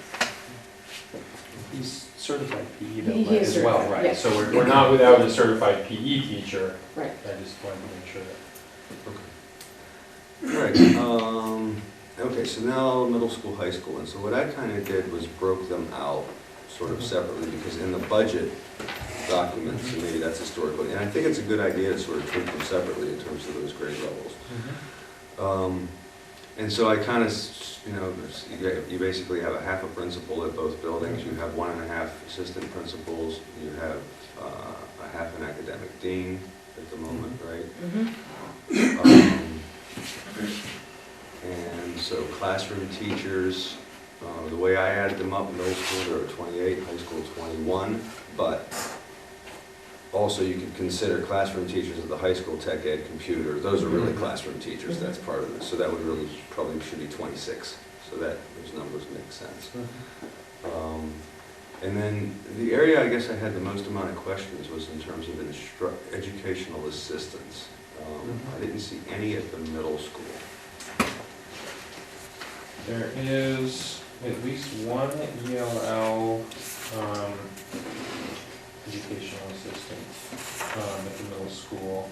He's certified PE He though, is as well, certified, right? yes. So we're not without a certified PE teacher. Right. I just wanted to make sure that. All right, okay, so now middle school, high school, and so what I kind of did was broke them out sort of separately, because in the budget documents, to me, that's historically, and I think it's a good idea to sort of treat them separately in terms of those grade levels. And so I kind of, you know, you basically have a half a principal at both buildings, you have 1.5 assistant principals, you have a half an academic dean at the moment, right? And so classroom teachers, the way I added them up, middle school there are 28, high school 21, but also you could consider classroom teachers at the high school, tech ed, computer, those are really classroom teachers, that's part of this, so that would really, probably should be 26, so that, those numbers make sense. And then the area I guess I had the most amount of questions was in terms of educational assistance. I didn't see any at the middle school. There is at least one ELL educational assistant at the middle school.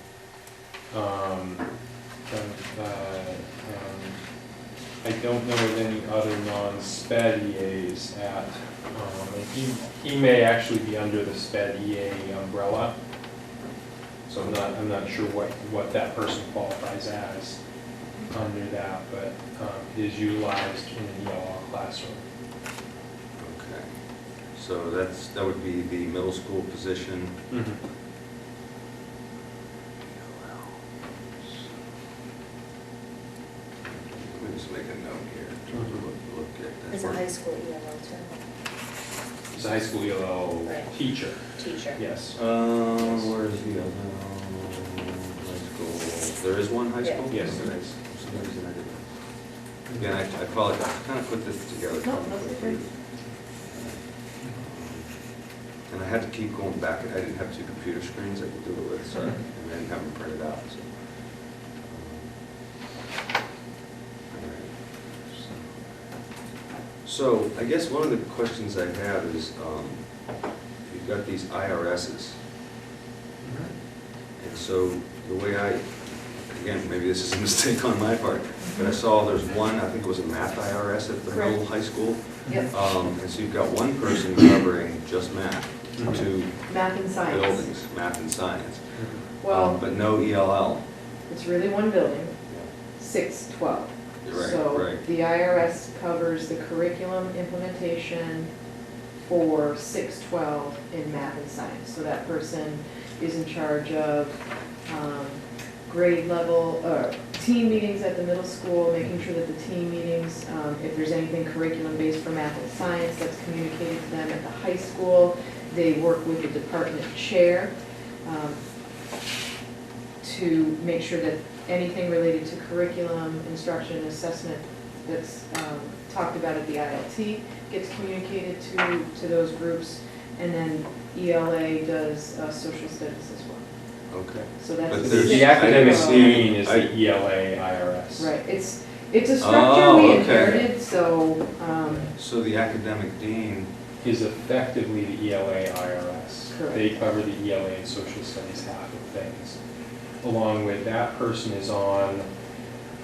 I don't know of any other non-SPED EAs at, and he may actually be under the SPED EA umbrella. So I'm not sure what that person qualifies as under that, but is utilized in an ELL classroom. Okay. So that would be the middle school position. Let me just make a note here. Look at that. There's a high school ELL too, He's a high school ELL Right. teacher, teacher. yes. Where is the other high school? There is one high school? Yes, there Okay. is. For some reason I didn't. Again, I apologize, I kind of put this together. No, that's okay. And I had to keep going back, I didn't have two computer screens I could do it with, so, and Mhm. I didn't have them printed out, so. All right. So, I guess one of the questions I have is, you've got these IRSs, and so the way again, maybe this is a mistake on my part, but I saw there's one, I think it was a math IRS at the middle Correct. high school. Yep, And so you've got one person covering just math, Mhm. two math and science. buildings, math and science, Well, but no ELL. it's really one building, 612. Right, So right. the IRS covers the curriculum implementation for 612 in math and science. So that person is in charge of grade level, team meetings at the middle school, making sure that the team meetings, if there's anything curriculum-based for math and science, that's communicated to them at the high school. They work with the department chair to make sure that anything related to curriculum, instruction, assessment that's talked about at the ILT gets communicated to those groups. And then ELA does social studies as well. Okay. So that's But the there's- The academic I see- dean is I- the ELA IRS. Right, it's a structure Oh, we okay. inherited, so, So the academic dean, Is effectively the ELA IRS. Correct. They cover the ELA and social studies half of things. Along with that person is on,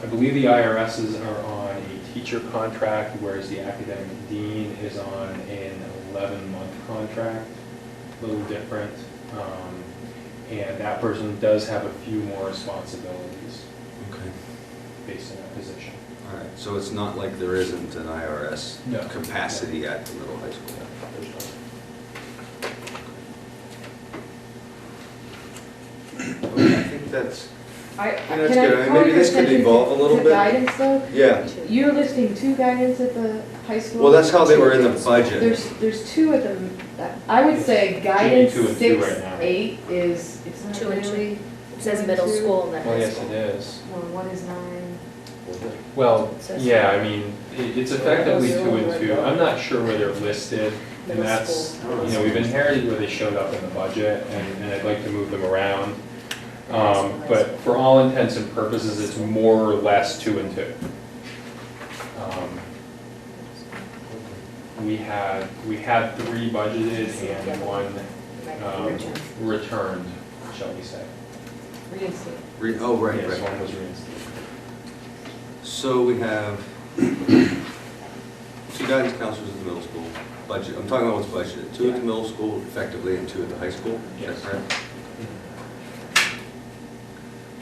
I believe the IRSs are on a teacher contract, whereas the academic dean is on an 11-month contract, a little different. And that person does have a few more responsibilities okay, based on that position. all right, so it's not like there isn't an IRS No. capacity at the middle high school. There's no- Okay, I think that's, I, that's can good. I I mean, call maybe your this could attention evolve a little to bit. guidance though? yeah, You're listing 2 guidance at the high school? well, that's how they were in the budget. There's 2 at the, I would say guidance Two and two 6, right now. 8 is, it's not 2 and 2. really. It says middle school and then Well, high yes, school. it is. Well, 1 is 9. Well, It says yeah, I mean, it's effectively 2 and 2. I'm not sure where they're listed, and Middle that's, school. we've inherited where they showed up in the budget, and I'd like to move them around. But for all intents and purposes, it's more or less 2 and 2. We had 3 budgeted and 1 returned, shall we say. Reinstate. Oh, right, Yes, right. 1 was reinstated. So we have 2 guidance counselors at the middle school, budget, I'm talking about what's budgeted, 2 at the middle school effectively and 2 at the high school, is Yes. that correct?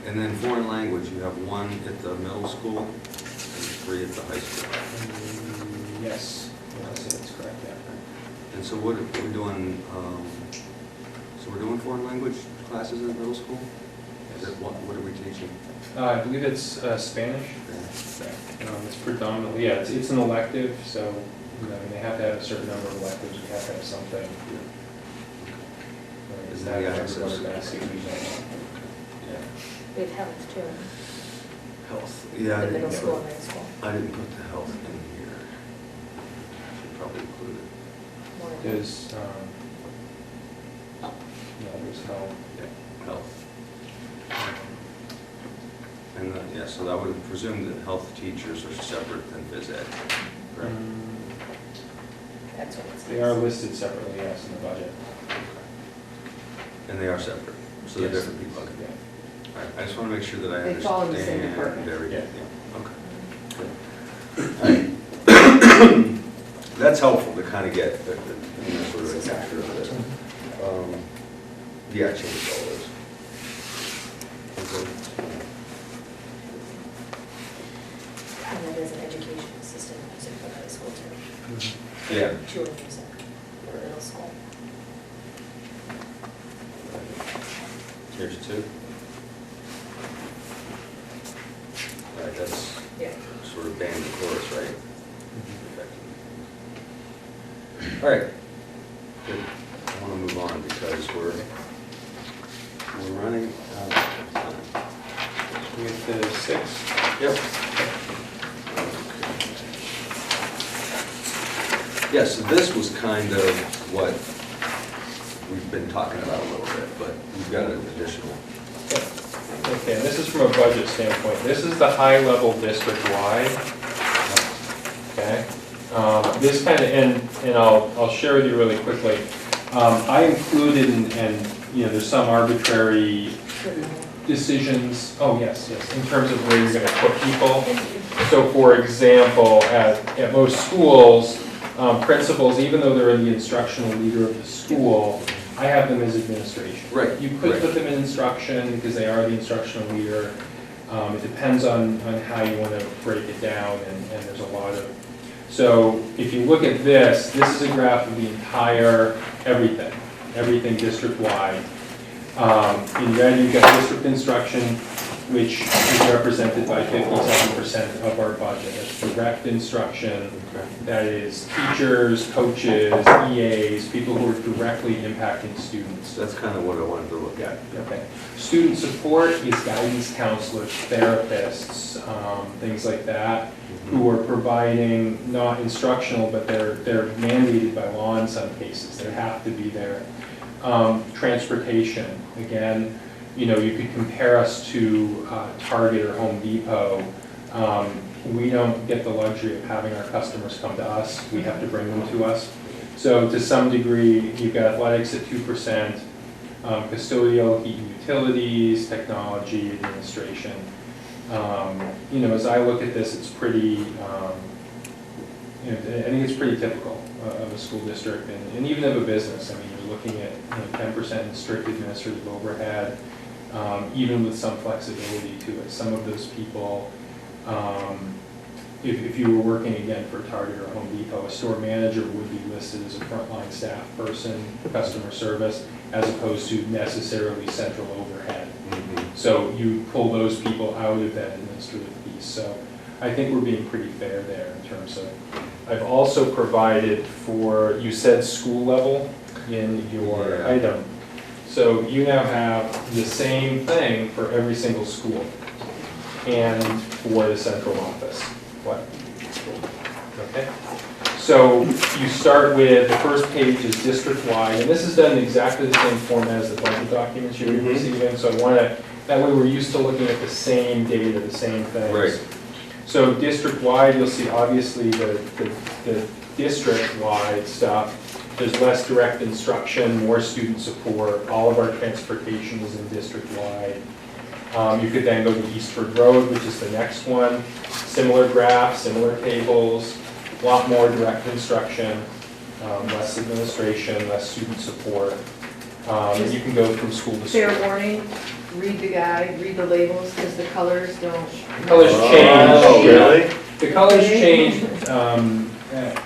And then foreign language, you have 1 at the middle school and 3 at the high school. Yes, that's correct, yeah. And so what are we doing, so we're doing foreign language classes in middle school? Is that what are we teaching? I believe it's Spanish. It's predominantly, yeah, it's an elective, so they have to have a certain number of electives, we have to have something. Is that the access? We have health too, Health, yeah, I the middle didn't school put, and high school. I didn't put the health in here. Should probably include it. More than- There's, there's health. Yeah, health. Yeah, so I would presume that health teachers are separate than phys ed, right? That's what it says. They are listed separately, yes, in the budget. And they are separate, so they're Yes. different people. Okay. Yeah. All right, I just want to make sure that I They fall in the same understand department. everything. Yeah. Yeah, okay. All right. That's helpful to kind of get sort of a picture of this. Yeah, I changed all those. Okay. And that is an education assistant music for high school too. Yeah. Two of music for middle school. Here's two. All right, that's Yeah. sort of band and chorus, right? All right, good. I want to move on because we're running out of time. We get to 6. Yep. Yeah, so this was kind of what we've been talking about a little bit, but we've got an additional. Okay, and this is from a budget standpoint. This is the high-level district-wide. Okay? This kind of, and I'll share with you really quickly. I included, and you know, there's some arbitrary decisions, oh, yes, in terms of where you're going to put people. So for example, at most schools, principals, even though they're the instructional leader of the school, I have them as administration. Right. You could right. put them in instruction because they are the instructional leader. It depends on how you want to break it down, and there's a lot of. So if you look at this is a graph of the entire everything district-wide. In red, you've got district instruction, which is represented by 57% of our budget. That's direct instruction. That is teachers, coaches, EAs, people who are directly impacting students. That's kind of what I wanted to look at. Okay. Student support is guidance counselors, therapists, things like that, who are providing not instructional, but they're mandated by law in some cases. They have to be there. Transportation, again, you know, you could compare us to Target or Home Depot. We don't get the luxury of having our customers come to us. We have to bring them to us. So to some degree, you've got athletics at 2%, custodial, heat and utilities, technology, administration. You know, as I look at this, it's pretty, you know, I think it's pretty typical of a school district and even of a business. I mean, you're looking at 10% strict administrative overhead, even with some flexibility to it. Some of those people, if you were working again for Target or Home Depot, a store manager would be listed as a frontline staff person, customer service, as opposed to necessarily central overhead. So you pull those people out of that administrative piece. So I think we're being pretty fair there in terms of, I've also provided for, you said school level in your item. So you now have the same thing for every single school and for the central office. What? Okay. So you start with, the first page is district-wide, and this is done in exactly the same format as the budget documents you're receiving. So I want to, that way we're used to looking at the same data, the same things. Right. So district-wide, you'll see obviously the district-wide stuff. There's less direct instruction, more student support. All of our transportation is in district-wide. You could then go to Eastford Road, which is the next one. Similar graphs, similar tables, a lot more direct instruction, less administration, less student support. And you can go from school to school. Fair warning, read the guide, read the labels, because the colors don't. Colors change. Oh, really? The colors change.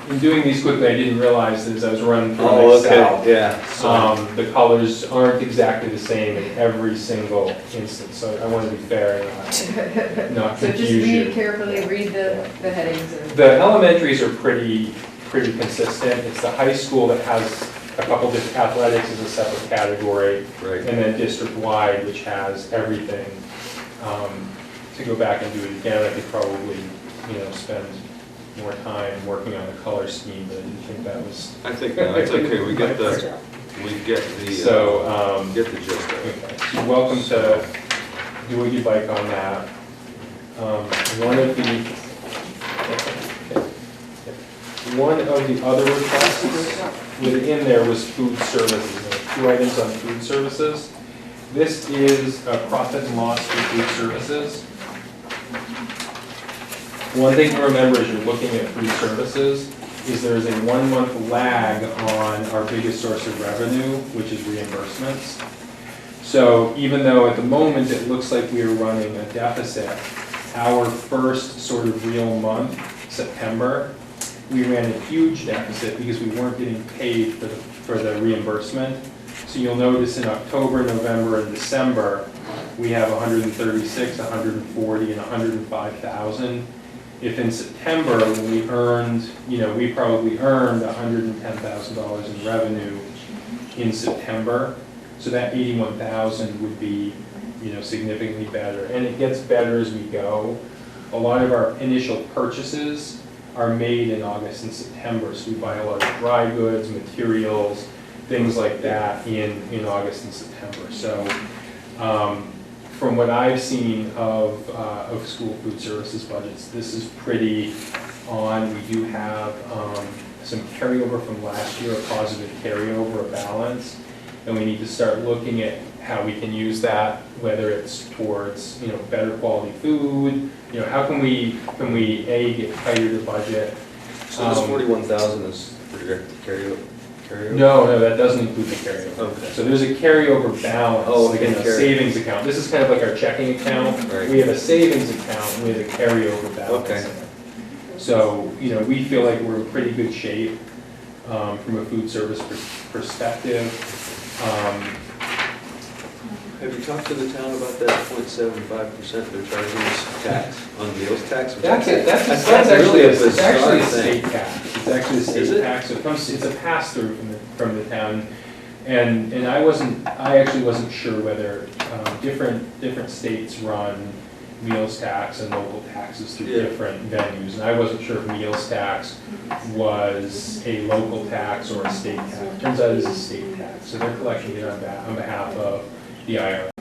In doing these quickly, I didn't realize that as I was running through Excel. Okay, yeah. The colors aren't exactly the same in every single instance, so I want to be fair and not So just confuse read you. carefully, read the headings. And The elementaries are pretty consistent. It's the high school that has a couple different, athletics is a separate category, Right. and then district-wide, which has everything. To go back and do it again, I could probably, spend more time working on the color scheme, but I didn't think that was. I think no, it's okay. We get the So, get the gist of it. okay. You're welcome to do what you'd like on that. One of the other requests within there was food services. There were 2 items on food services. This is a profit and loss for food services. One thing to remember as you're looking at food services is there is a 1-month lag on our biggest source of revenue, which is reimbursements. So even though at the moment it looks like we are running a deficit, our first sort of real month, September, we ran a huge deficit because we weren't getting paid for the reimbursement. So you'll notice in October, November, and December, we have 136, 140, and 105,000. If in September when we earned, we probably earned $110,000 in revenue in September, so that 81,000 would be, significantly better. And it gets better as we go. A lot of our initial purchases are made in August and September, so we buy a lot of dry goods, materials, things like that in August and September. So from what I've seen of school food services budgets, this is pretty on. We do have some carryover from last year, a positive carryover, a balance, and we need to start looking at how we can use that, whether it's towards better quality food. How can we A, get tighter to budget? So this 41,000 is projected carryover? No, that doesn't include the carryover. Okay. So there's a carryover balance, Oh, like in a savings account. This is kind of like our checking account. Right. We have a savings account with a carryover balance Okay. in it. So, we feel like we're in pretty good shape from a food service perspective. Have you talked to the town about that 0.75% they're charging us tax on meals tax? That's That's actually really a it's actually a bizarre state thing. tax. It's actually a Is state it? tax. It's a pass-through from the town. And I actually wasn't sure whether different states run meals tax and local taxes through Yeah. different venues. And I wasn't sure if meals tax was a local tax or a state tax. Turns out it's a state tax. So they're collecting it on behalf of the IRS,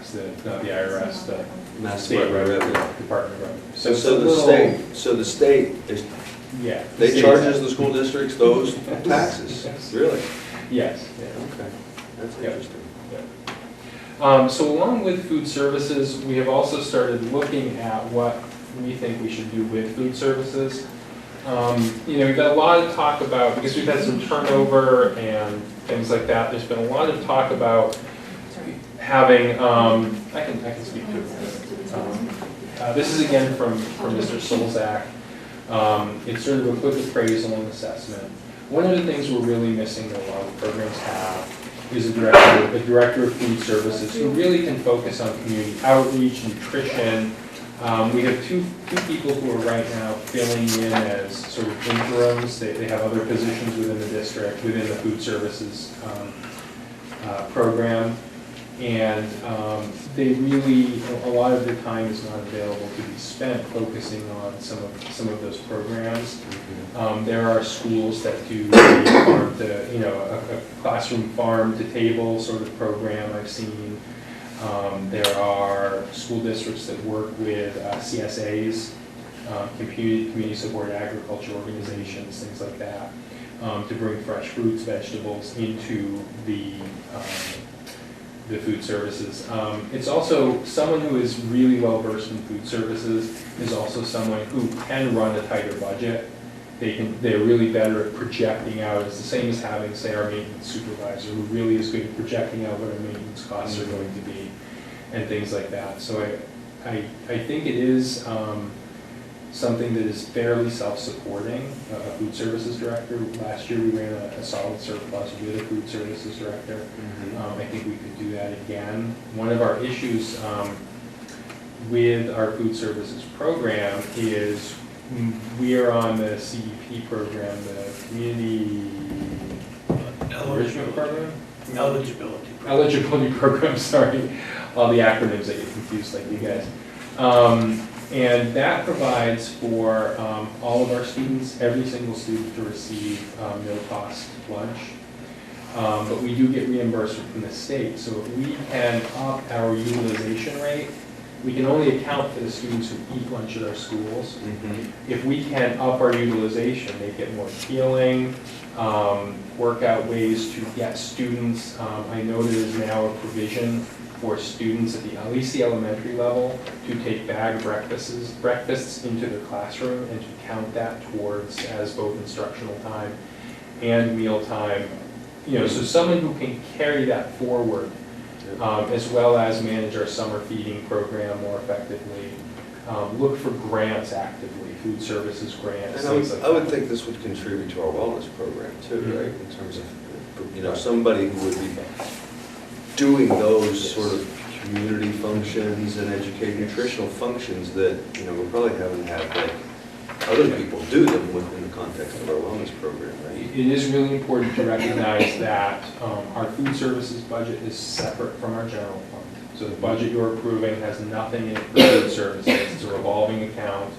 not the IRS, the Mass State Department of Revenue. Department of Revenue. So it's a the state is, Yeah. they state charges tax. the school districts those taxes? Yes. Really? Yes. Yeah. Okay, that's Yep. interesting. So along with food services, we have also started looking at what we think we should do with food services. We've got a lot of talk about, because we've had some turnover and things like that, there's been a lot of talk about having, I can speak to it. This is again from Mr. Solzak. It's sort of a quick appraisal and assessment. One of the things we're really missing that a lot of programs have is a director of food services who really can focus on community outreach, nutrition. We have two people who are right now filling in as sort of interims. They have other positions within the district, within the food services program. And they really, a lot of their time is not available to be spent focusing on some of those programs. There are schools that do farm to, a classroom farm to table sort of program I've seen. There are school districts that work with CSAs, community support agriculture organizations, things like that, to bring fresh fruits, vegetables into the food services. It's also someone who is really well versed in food services is also someone who can run a tighter budget. They're really better at projecting out. It's the same as having, say, our maintenance supervisor who really is good at projecting out what our maintenance costs are going to be and things like that. So I think it is something that is fairly self-supporting, a food services director. Last year we ran a solid surplus with a food services director. I think we could do that again. One of our issues with our food services program is we are on the CEP program, the Community Enrichment Program? Eligibility program, sorry. All the acronyms that get confused like you guys. And that provides for all of our students, every single student to receive no-cost lunch. But we do get reimbursement from the state. So if we can up our utilization rate we can only account for the students who eat lunch at our schools. Mhm. If we can up our utilization, make it more appealing, work out ways to get students, I know there is now a provision for students at least the elementary level to take bag breakfasts into their classroom and to count that towards as both instructional time and meal time. So someone who can carry that forward, as well as manage our summer feeding program more effectively. Look for grants actively, food services grants, And things like that. I would think this would contribute to our wellness program too, right? In terms of, somebody who would be doing those sort of community functions and educate nutritional functions that, we probably haven't had like other people do them within the context of our wellness program, right? It is really important to recognize that our food services budget is separate from our general fund. So the budget you're approving has nothing in it for food services. It's a revolving account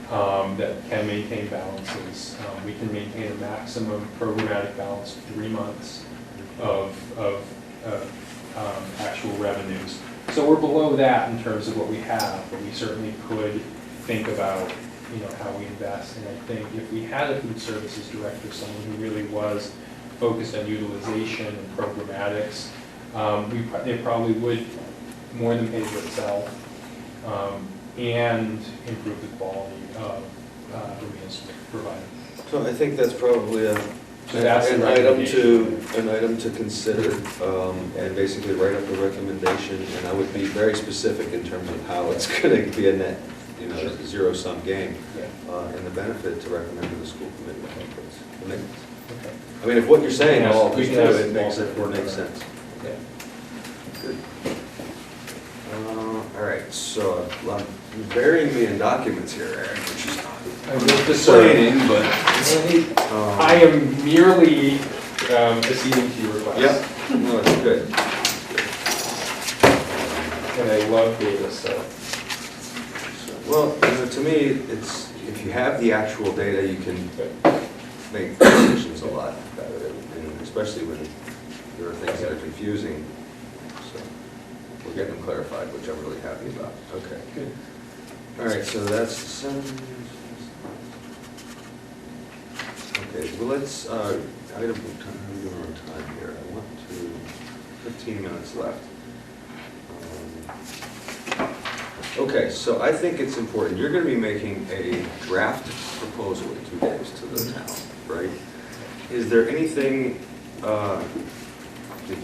that can maintain balances. We can maintain a maximum programmatic balance of 3 months of actual revenues. So we're below that in terms of what we have, but we certainly could think about how we invest. And I think if we had a food services director, someone who really was focused on utilization and programmatics, they probably would more than pay for itself and improve the quality of the meals provided. So I think that's probably So that's the an item recommendation. to consider, and basically write up a recommendation, and I would be very specific in terms of how it's going to be a net, zero-sum game, Yeah. and the benefit to recommend to the school committee. I think Okay. I mean, if what you're saying Yes, all we is can true, ask it makes Walter for sense. Yeah. Good. All right, so I'm burying me in documents here, Aaron, which is I will discern. complaining, but. I am merely acceding to your request. Yep, no, it's good. And I love data, so. Well, to me, it's, if you have the actual data, you can make decisions a lot better, and especially when there are things that are confusing. So we're getting them clarified, which I'm really happy about. Okay. Good. All right, so that's, okay, well, let's, item, how are we doing on time here? I want to, 15 minutes left. Okay, so I think it's important, you're gonna be making a draft proposal in 2 days to the town, right? Is there anything that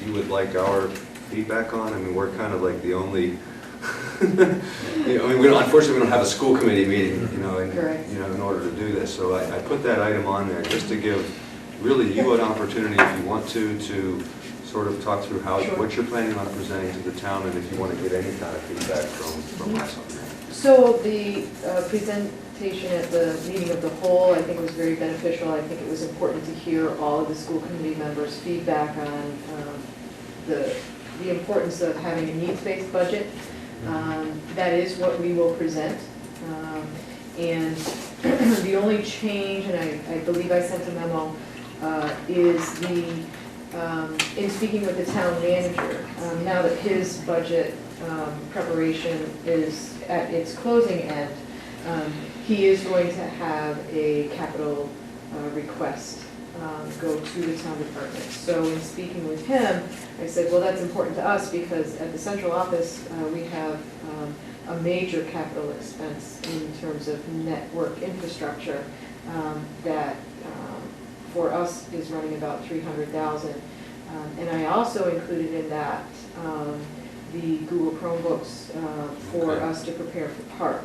you would like our feedback on? I mean, we're kind of like the only, unfortunately, we don't have a school committee meeting, Correct. in order to do this. So I put that item on there just to give really you an opportunity, if you want to sort of talk through how, Sure. what you're planning on presenting to the town, and if you want to get any kind of feedback from us on that. So the presentation at the meeting of the whole, I think was very beneficial. I think it was important to hear all of the school committee members' feedback on the importance of having a needs-based budget. That is what we will present. And the only change, and I believe I sent a memo, is in speaking with the town manager, now that his budget preparation is at its closing end, he is going to have a capital request go to the town department. So in speaking with him, I said, well, that's important to us because at the central office, we have a major capital expense in terms of network infrastructure that for us is running about $300,000. And I also included in that the Google Chromebooks for Okay. us to prepare for Park.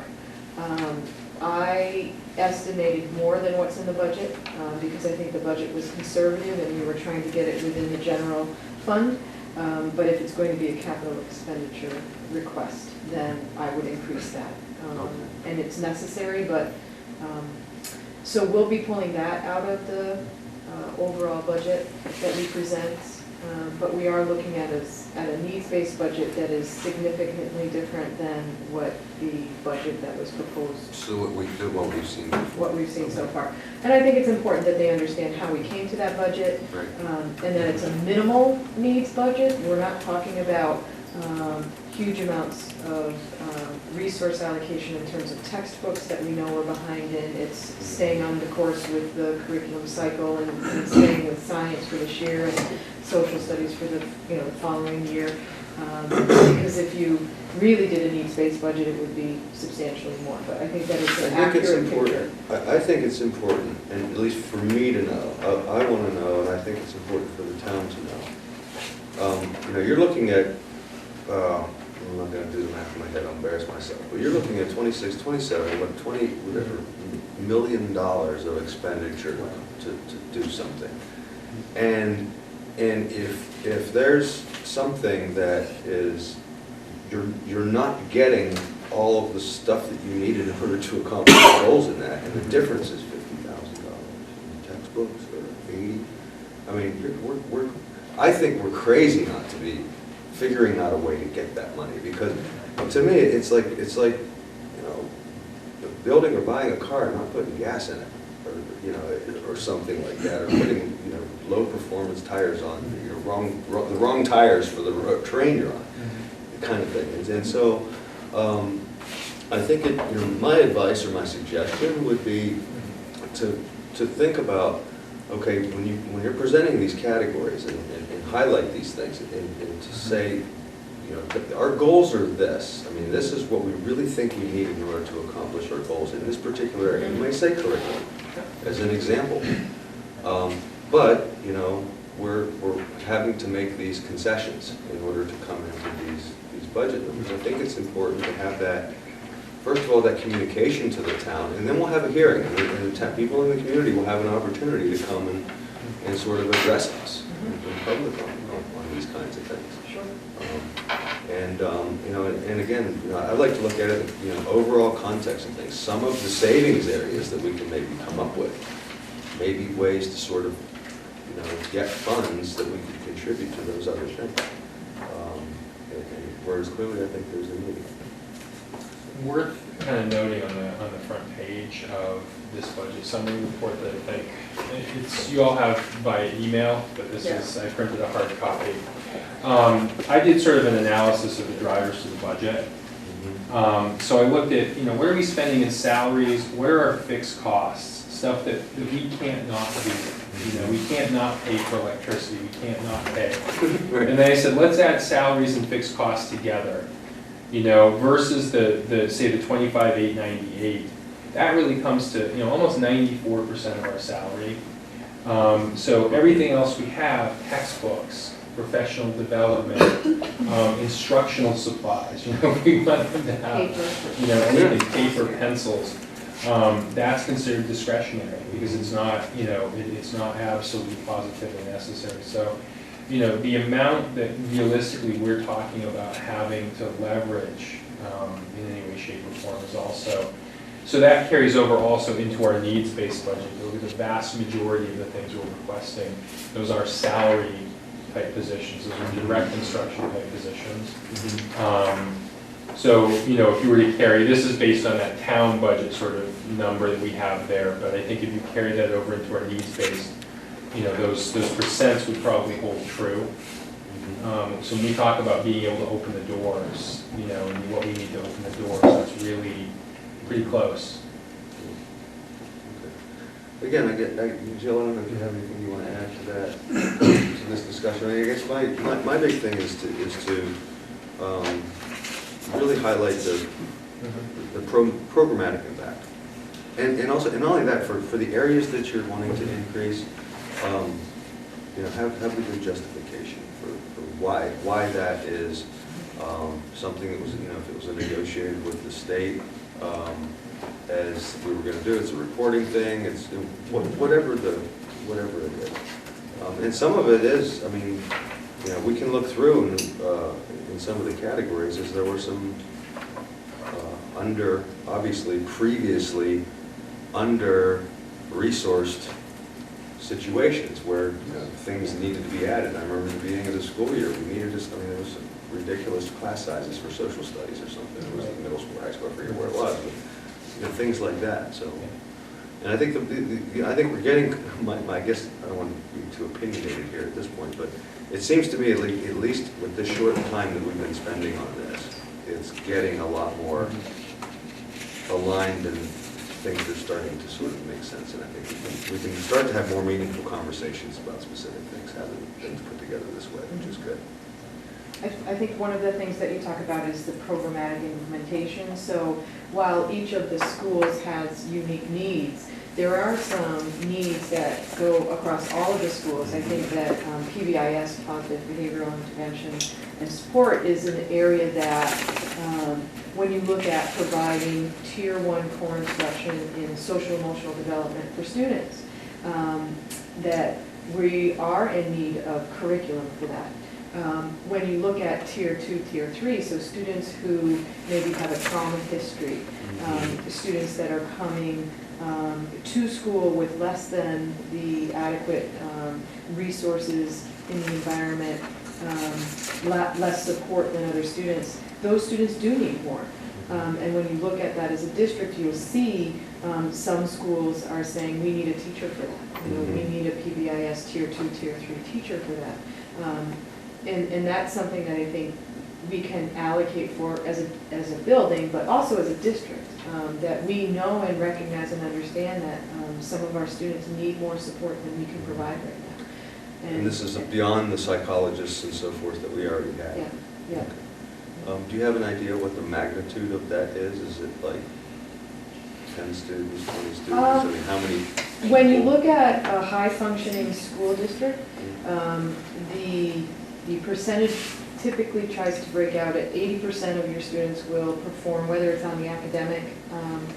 I estimated more than what's in the budget because I think the budget was conservative and we were trying to get it within the general fund. But if it's going to be a capital expenditure request, then I would increase that. And it's necessary, but, so we'll be pulling that out of the overall budget that we present. But we are looking at a needs-based budget that is significantly different than what the budget that was proposed, So what we've seen before. what we've seen so far. And I think it's important that they understand how we came to that budget, Right. and that it's a minimal needs budget. We're not talking about huge amounts of resource allocation in terms of textbooks that we know we're behind in. It's staying on the course with the curriculum cycle and staying with science for this year and social studies for the the following year. Because if you really did a needs-based budget, it would be substantially more. But I think that is an accurate picture. I think it's important, and at least for me to know, I want to know, and I think it's important for the town to know. You're looking at, I'm not going to do the math in my head, I'll embarrass myself, but you're looking at 26, 27, whatever $20 million of expenditure to do something. And if there's something that is, you're not getting all of the stuff that you need in order to accomplish the goals in that, and the difference is $50,000 in textbooks or 80. I mean, I think we're crazy not to be figuring out a way to get that money, because to me, it's like building or buying a car and not putting gas in it, or something like that, or putting low performance tires on the wrong tires for the train you're on, kind of thing. And so I think my advice or my suggestion would be to think about, okay, when you're presenting these categories and highlight these things and to say, our goals are this. I mean, this is what we really think we need in order to accomplish our goals in this particular area. You might say curriculum as an example. But we're having to make these concessions in order to come into these budget numbers. I think it's important to have that, first of all, that communication to the town, and then we'll have a hearing, and people in the community will have an opportunity to come and sort of address us in public on these kinds of things. Sure. And again, I like to look at it, overall context of things. Some of the savings areas that we can maybe come up with, maybe ways to sort of, get funds that we could contribute to those other things. Whereas clearly, I think there's a need. Worth kind of noting on the front page of this budget summary report that I think you all have by email, but this is, I printed a hard copy. I did sort of an analysis of the drivers to the budget. So I looked at, what are we spending in salaries? What are our fixed costs? Stuff that we can't not do. We can't not pay for electricity. We can't not pay. And then I said, let's add salaries and fixed costs together. Versus the say the 25,898. That really comes to almost 94% of our salary. So everything else we have, textbooks, professional development, instructional supplies. We want them to have anything, paper, pencils. That's considered discretionary because it's not it's not absolutely positively necessary. So the amount that realistically we're talking about having to leverage in any way, shape, or form is also, so that carries over also into our needs-based budget. The vast majority of the things we're requesting, those are salary type positions, those are direct instruction type positions. So, if you were to carry, this is based on that town budget sort of number that we have there, but I think if you carry that over into our needs-based, those percents would probably hold true. So when we talk about being able to open the doors, and what we need to open the doors, that's really pretty close. Again, Jill, I don't know if you have anything you want to add to that, to this discussion. I guess my big thing is to really highlight the programmatic impact, and also, and not only that, for the areas that you're wanting to increase, have a good justification for why that is something that was, if it was negotiated with the state, as we were going to do, it's a reporting thing, it's whatever it is. And some of it is, we can look through in some of the categories, as there were some previously under-resourced situations where things needed to be added. I remember at the beginning of the school year, we needed to, there was some ridiculous class sizes for social studies or something. It was in middle school, high school, I forget where it was, but things like that. So, And I think, I think we're getting, I guess, I don't want to be too opinionated here at this point, but it seems to me, at least with this short time that we've been spending on this, it's getting a lot more aligned and things are starting to sort of make sense. And I think we can start to have more meaningful conversations about specific things, having things put together this way, which is good. I think one of the things that you talk about is the programmatic implementation. So while each of the schools has unique needs, there are some needs that go across all of the schools. I think that PBIS, positive behavioral intervention and support, is an area that when you look at providing tier 1 core instruction in social emotional development for students, that we are in need of curriculum for that. When you look at tier 2, tier 3, so students who maybe have a trauma history, students that are coming to school with less than the adequate resources in the environment, less support than other students, those students do need more. And when you look at that as a district, you'll see some schools are saying, we need a teacher for that. You know, we need a PBIS tier 2, tier 3 teacher for that. And that's something that I think we can allocate for as a building, but also as a district, that we know and recognize and understand that some of our students need more support than we can provide right now. And this is beyond the psychologists and so forth that we already have. Yeah, yeah. Do you have an idea what the magnitude of that is? Is it like 10 students, 20 students? I mean, how many people? When you look at a high-functioning school district, the percentage typically tries to break out at 80% of your students will perform, whether it's on the academic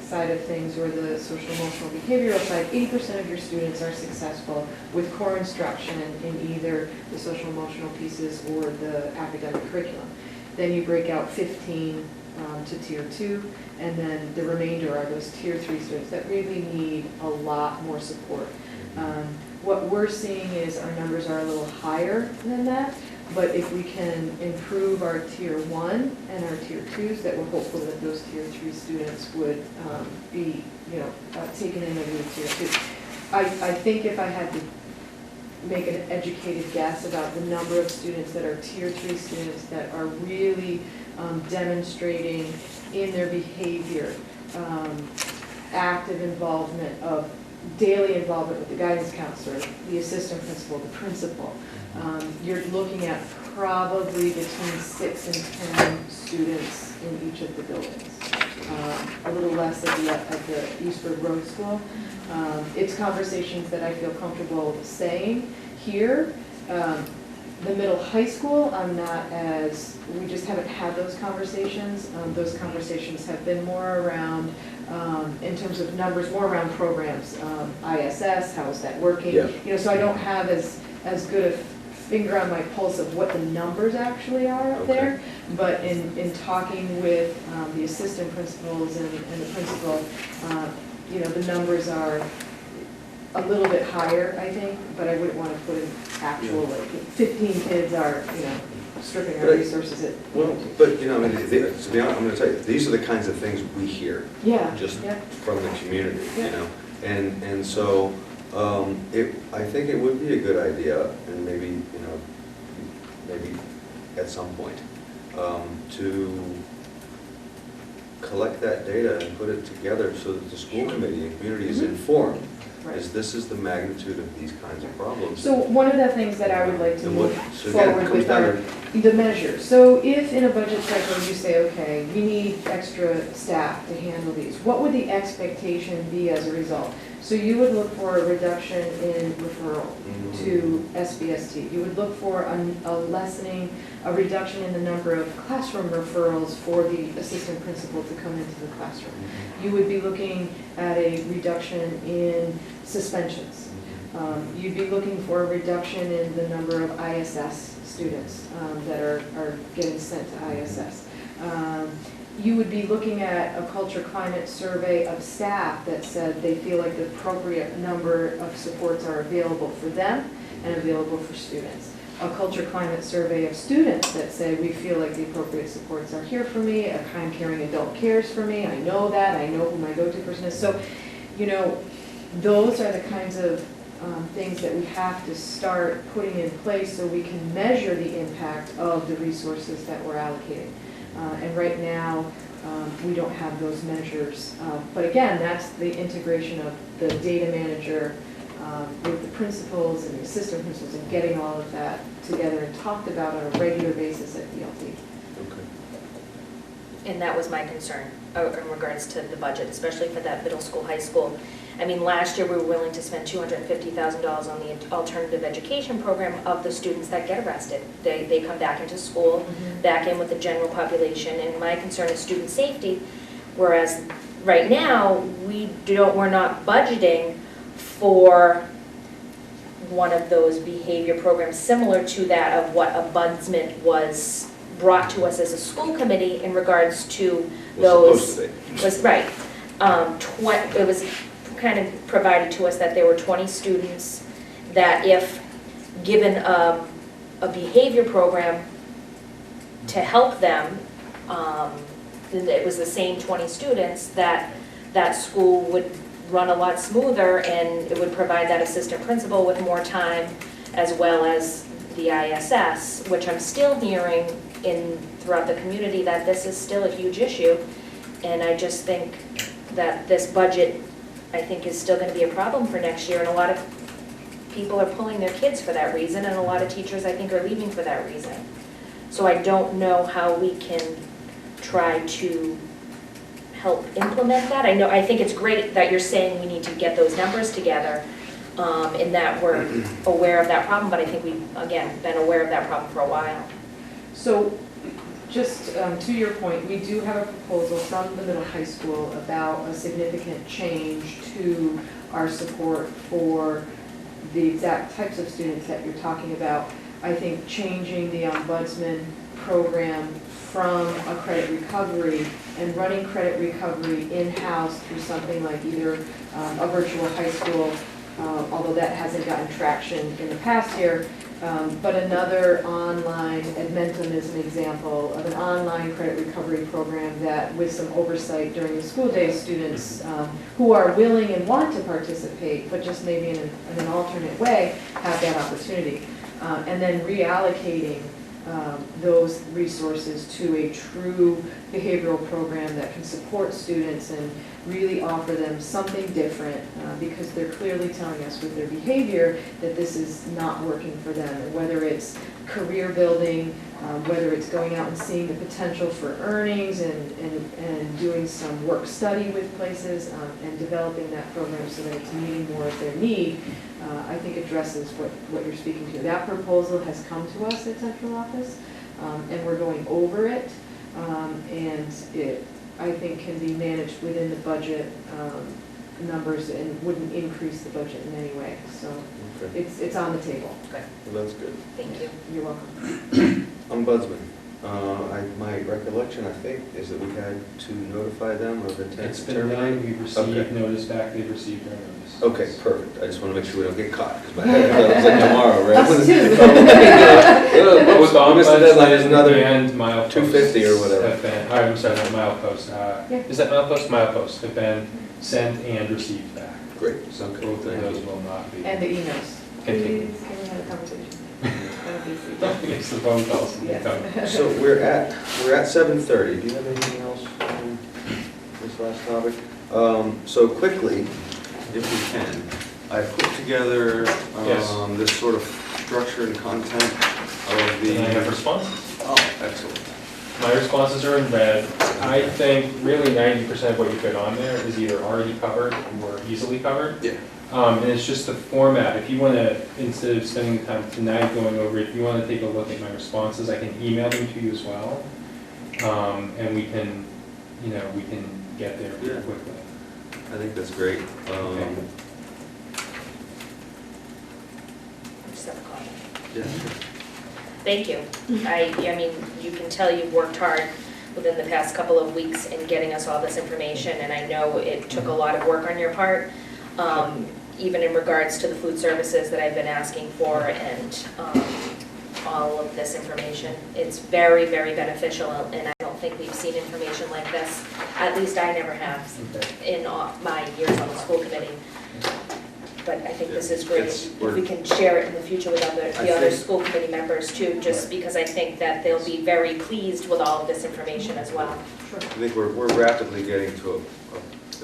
side of things or the social emotional behavioral side, 80% of your students are successful with core instruction in either the social emotional pieces or the academic curriculum. Then you break out 15 to tier 2, and then the remainder are those tier 3 students that really need a lot more support. What we're seeing is our numbers are a little higher than that, but if we can improve our tier 1 and our tier 2s, that we're hopeful that those tier 3 students would be, taken in under the tier 2. I think if I had to make an educated guess about the number of students that are tier 3 students that are really demonstrating in their behavior active involvement of daily involvement with the guidance counselor, the assistant principal, the principal. You're looking at probably between 6 and 10 students in each of the buildings. A little less at the Eastford Road School. It's conversations that I feel comfortable saying here. The middle high school, we just haven't had those conversations. Those conversations have been more around, in terms of numbers, more around programs. ISS, how is that working? Yeah. So I don't have as good a finger on my pulse of what the numbers actually are up there. But in talking with the assistant principals and the principal, the numbers are a little bit higher, I think, but I wouldn't want to put in actual, like, 15 kids are, stripping our resources at. Well, but, to be honest, I'm going to tell you, these are the kinds of things we hear. Yeah. Just yeah. from the community, Yeah. And so I think it would be a good idea, and maybe at some point, to collect that data and put it together so that the school committee and community is informed. Right. This is the magnitude of these kinds of problems. So one of the things that I would like to And move so again, it forward comes with down are the measures. So if in a budget cycle you say, okay, we need extra staff to handle these, what would the expectation be as a result? So you would look for a reduction in referral to SBST. You would look for a lessening, a reduction in the number of classroom referrals for the assistant principal to come into the classroom. You would be looking at a reduction in suspensions. You'd be looking for a reduction in the number of ISS students that are getting sent to ISS. You would be looking at a culture climate survey of staff that said they feel like the appropriate number of supports are available for them and available for students. A culture climate survey of students that say we feel like the appropriate supports are here for me, a kind caring adult cares for me, I know that, I know who my go-to person is. So, those are the kinds of things that we have to start putting in place so we can measure the impact of the resources that we're allocating. And right now, we don't have those measures. But again, that's the integration of the data manager with the principals and the assistant principals and getting all of that together and talked about on a regular basis at BLT. Okay. And that was my concern in regards to the budget, especially for that middle school, high school. I mean, last year we were willing to spend $250,000 on the alternative education program of the students that get arrested. They come back into school, back in with the general population, and my concern is student safety. Whereas right now, we're not budgeting for one of those behavior programs similar to that of what Ombudsman was brought to us as a school committee in regards to those. Was right. It was kind of provided to us that there were 20 students that if given a behavior program to help them, then it was the same 20 students that school would run a lot smoother, and it would provide that assistant principal with more time, as well as the ISS, which I'm still hearing throughout the community that this is still a huge issue. And I just think that this budget, I think, is still going to be a problem for next year, and a lot of people are pulling their kids for that reason, and a lot of teachers, I think, are leaving for that reason. So I don't know how we can try to help implement that. I think it's great that you're saying we need to get those numbers together, and that we're aware of that problem, but I think we've, again, been aware of that problem for a while. So just to your point, we do have a proposal from the middle high school about a significant change to our support for the exact types of students that you're talking about. I think changing the Ombudsman program from a credit recovery and running credit recovery in-house through something like either a virtual high school, although that hasn't gotten traction in the past year, but another online, Edmentum is an example of an online credit recovery program that with some oversight during the school day, students who are willing and want to participate, but just maybe in an alternate way, have that opportunity. And then reallocating those resources to a true behavioral program that can support students and really offer them something different, because they're clearly telling us with their behavior that this is not working for them. And whether it's career building, whether it's going out and seeing the potential for earnings and doing some work study with places and developing that program so that it's meeting more of their need, I think addresses what you're speaking to. That proposal has come to us at central office, and we're going over it, and it, I think, can be managed within the budget numbers and wouldn't increase the budget in any way. So Okay. it's on the table. Okay, Well, that's good. thank you. You're welcome. Ombudsman, my recollection, I think, is that we had to notify them of intent It's to been terminate. done, we've received Okay. notice back, they've received our notice. Okay, perfect. I just want to make sure we don't get caught, because my head was like tomorrow, right? Us too. What's the missed the deadline is another And mileposts 250 or whatever. have been, I'm sorry, not mileposts, is that milepost? Mileposts have been sent and received back. Great. So Okay, both of thank those you. will not be. And the emails. Continue. Please, can we have a conversation? It's the phone calls. Yeah. So we're at 7:30. Do you have anything else on this last topic? So quickly, if we can, I put together Yes. this sort of structure and content of the. And I have responses. Oh, excellent. My responses are in red. I think really 90% of what you put on there is either already covered or easily covered. Yeah. And it's just the format. If you want to, instead of spending the time tonight going over it, if you want to take a look at my responses, I can email them to you as well. And we can get there pretty Yeah. quickly. I think that's great. Okay. Just have a comment. Yeah, sure. Thank you. I mean, you can tell you've worked hard within the past couple of weeks in getting us all this information, and I know it took a lot of work on your part, even in regards to the food services that I've been asking for and all of this information. It's very, very beneficial, and I don't think we've seen information like this. At least I never have Okay. in all my years on the school committee. but I think this is great. It's- If we can share it in the future with the I other think- school committee members too, just because I think that they'll be very pleased with all of this information as well. Sure. I think we're rapidly getting to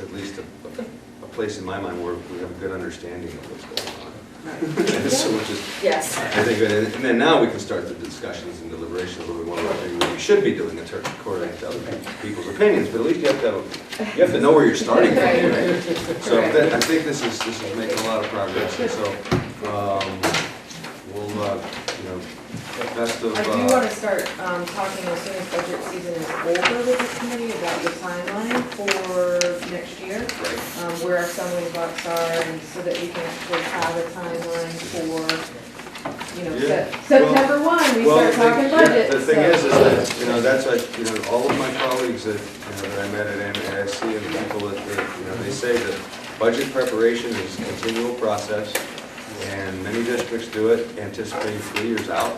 at least a place in my mind where we have a good understanding of what's going on. Right. So which is, Yes. I think, and then now we can start the discussions and deliberations of what we want to do, what we should be doing according to other people's opinions, but at least you have to know where you're starting from, right? So I think this is making a lot of progress, and so, we'll, best of. I do want to start talking as soon as budget season is over with the committee about the timeline for next year, Right. where our stumbling blocks are, and so that we can actually have a timeline for, Yeah. September 1, we Well, start talking budget. The thing so- is that, that's what, all of my colleagues that, that I met at MASC and the people that, they say that budget preparation is a continual process, and many districts do it anticipating 3 years out.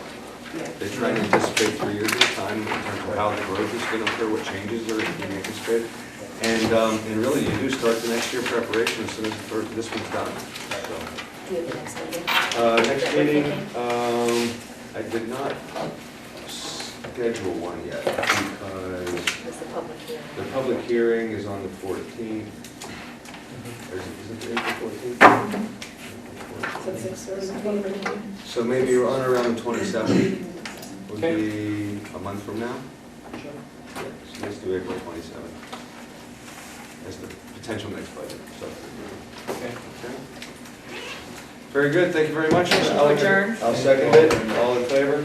Yeah. They try to anticipate 3 years at a time in terms of how the growth is going to occur, what changes are being anticipated. And really, you do start the next year preparation as soon as this one's done, so. Do you have the next meeting? Next That we're meeting, thinking? I did not schedule one yet because Is the public hearing? the public hearing is on the 14th. Or is it April 14th? So maybe on around the 27th would be a month from now. Yeah, so let's do April 27th as the potential next budget. So, Okay. okay. Very good, thank you very much. Motion to adjourn. I'll second it. All in favor?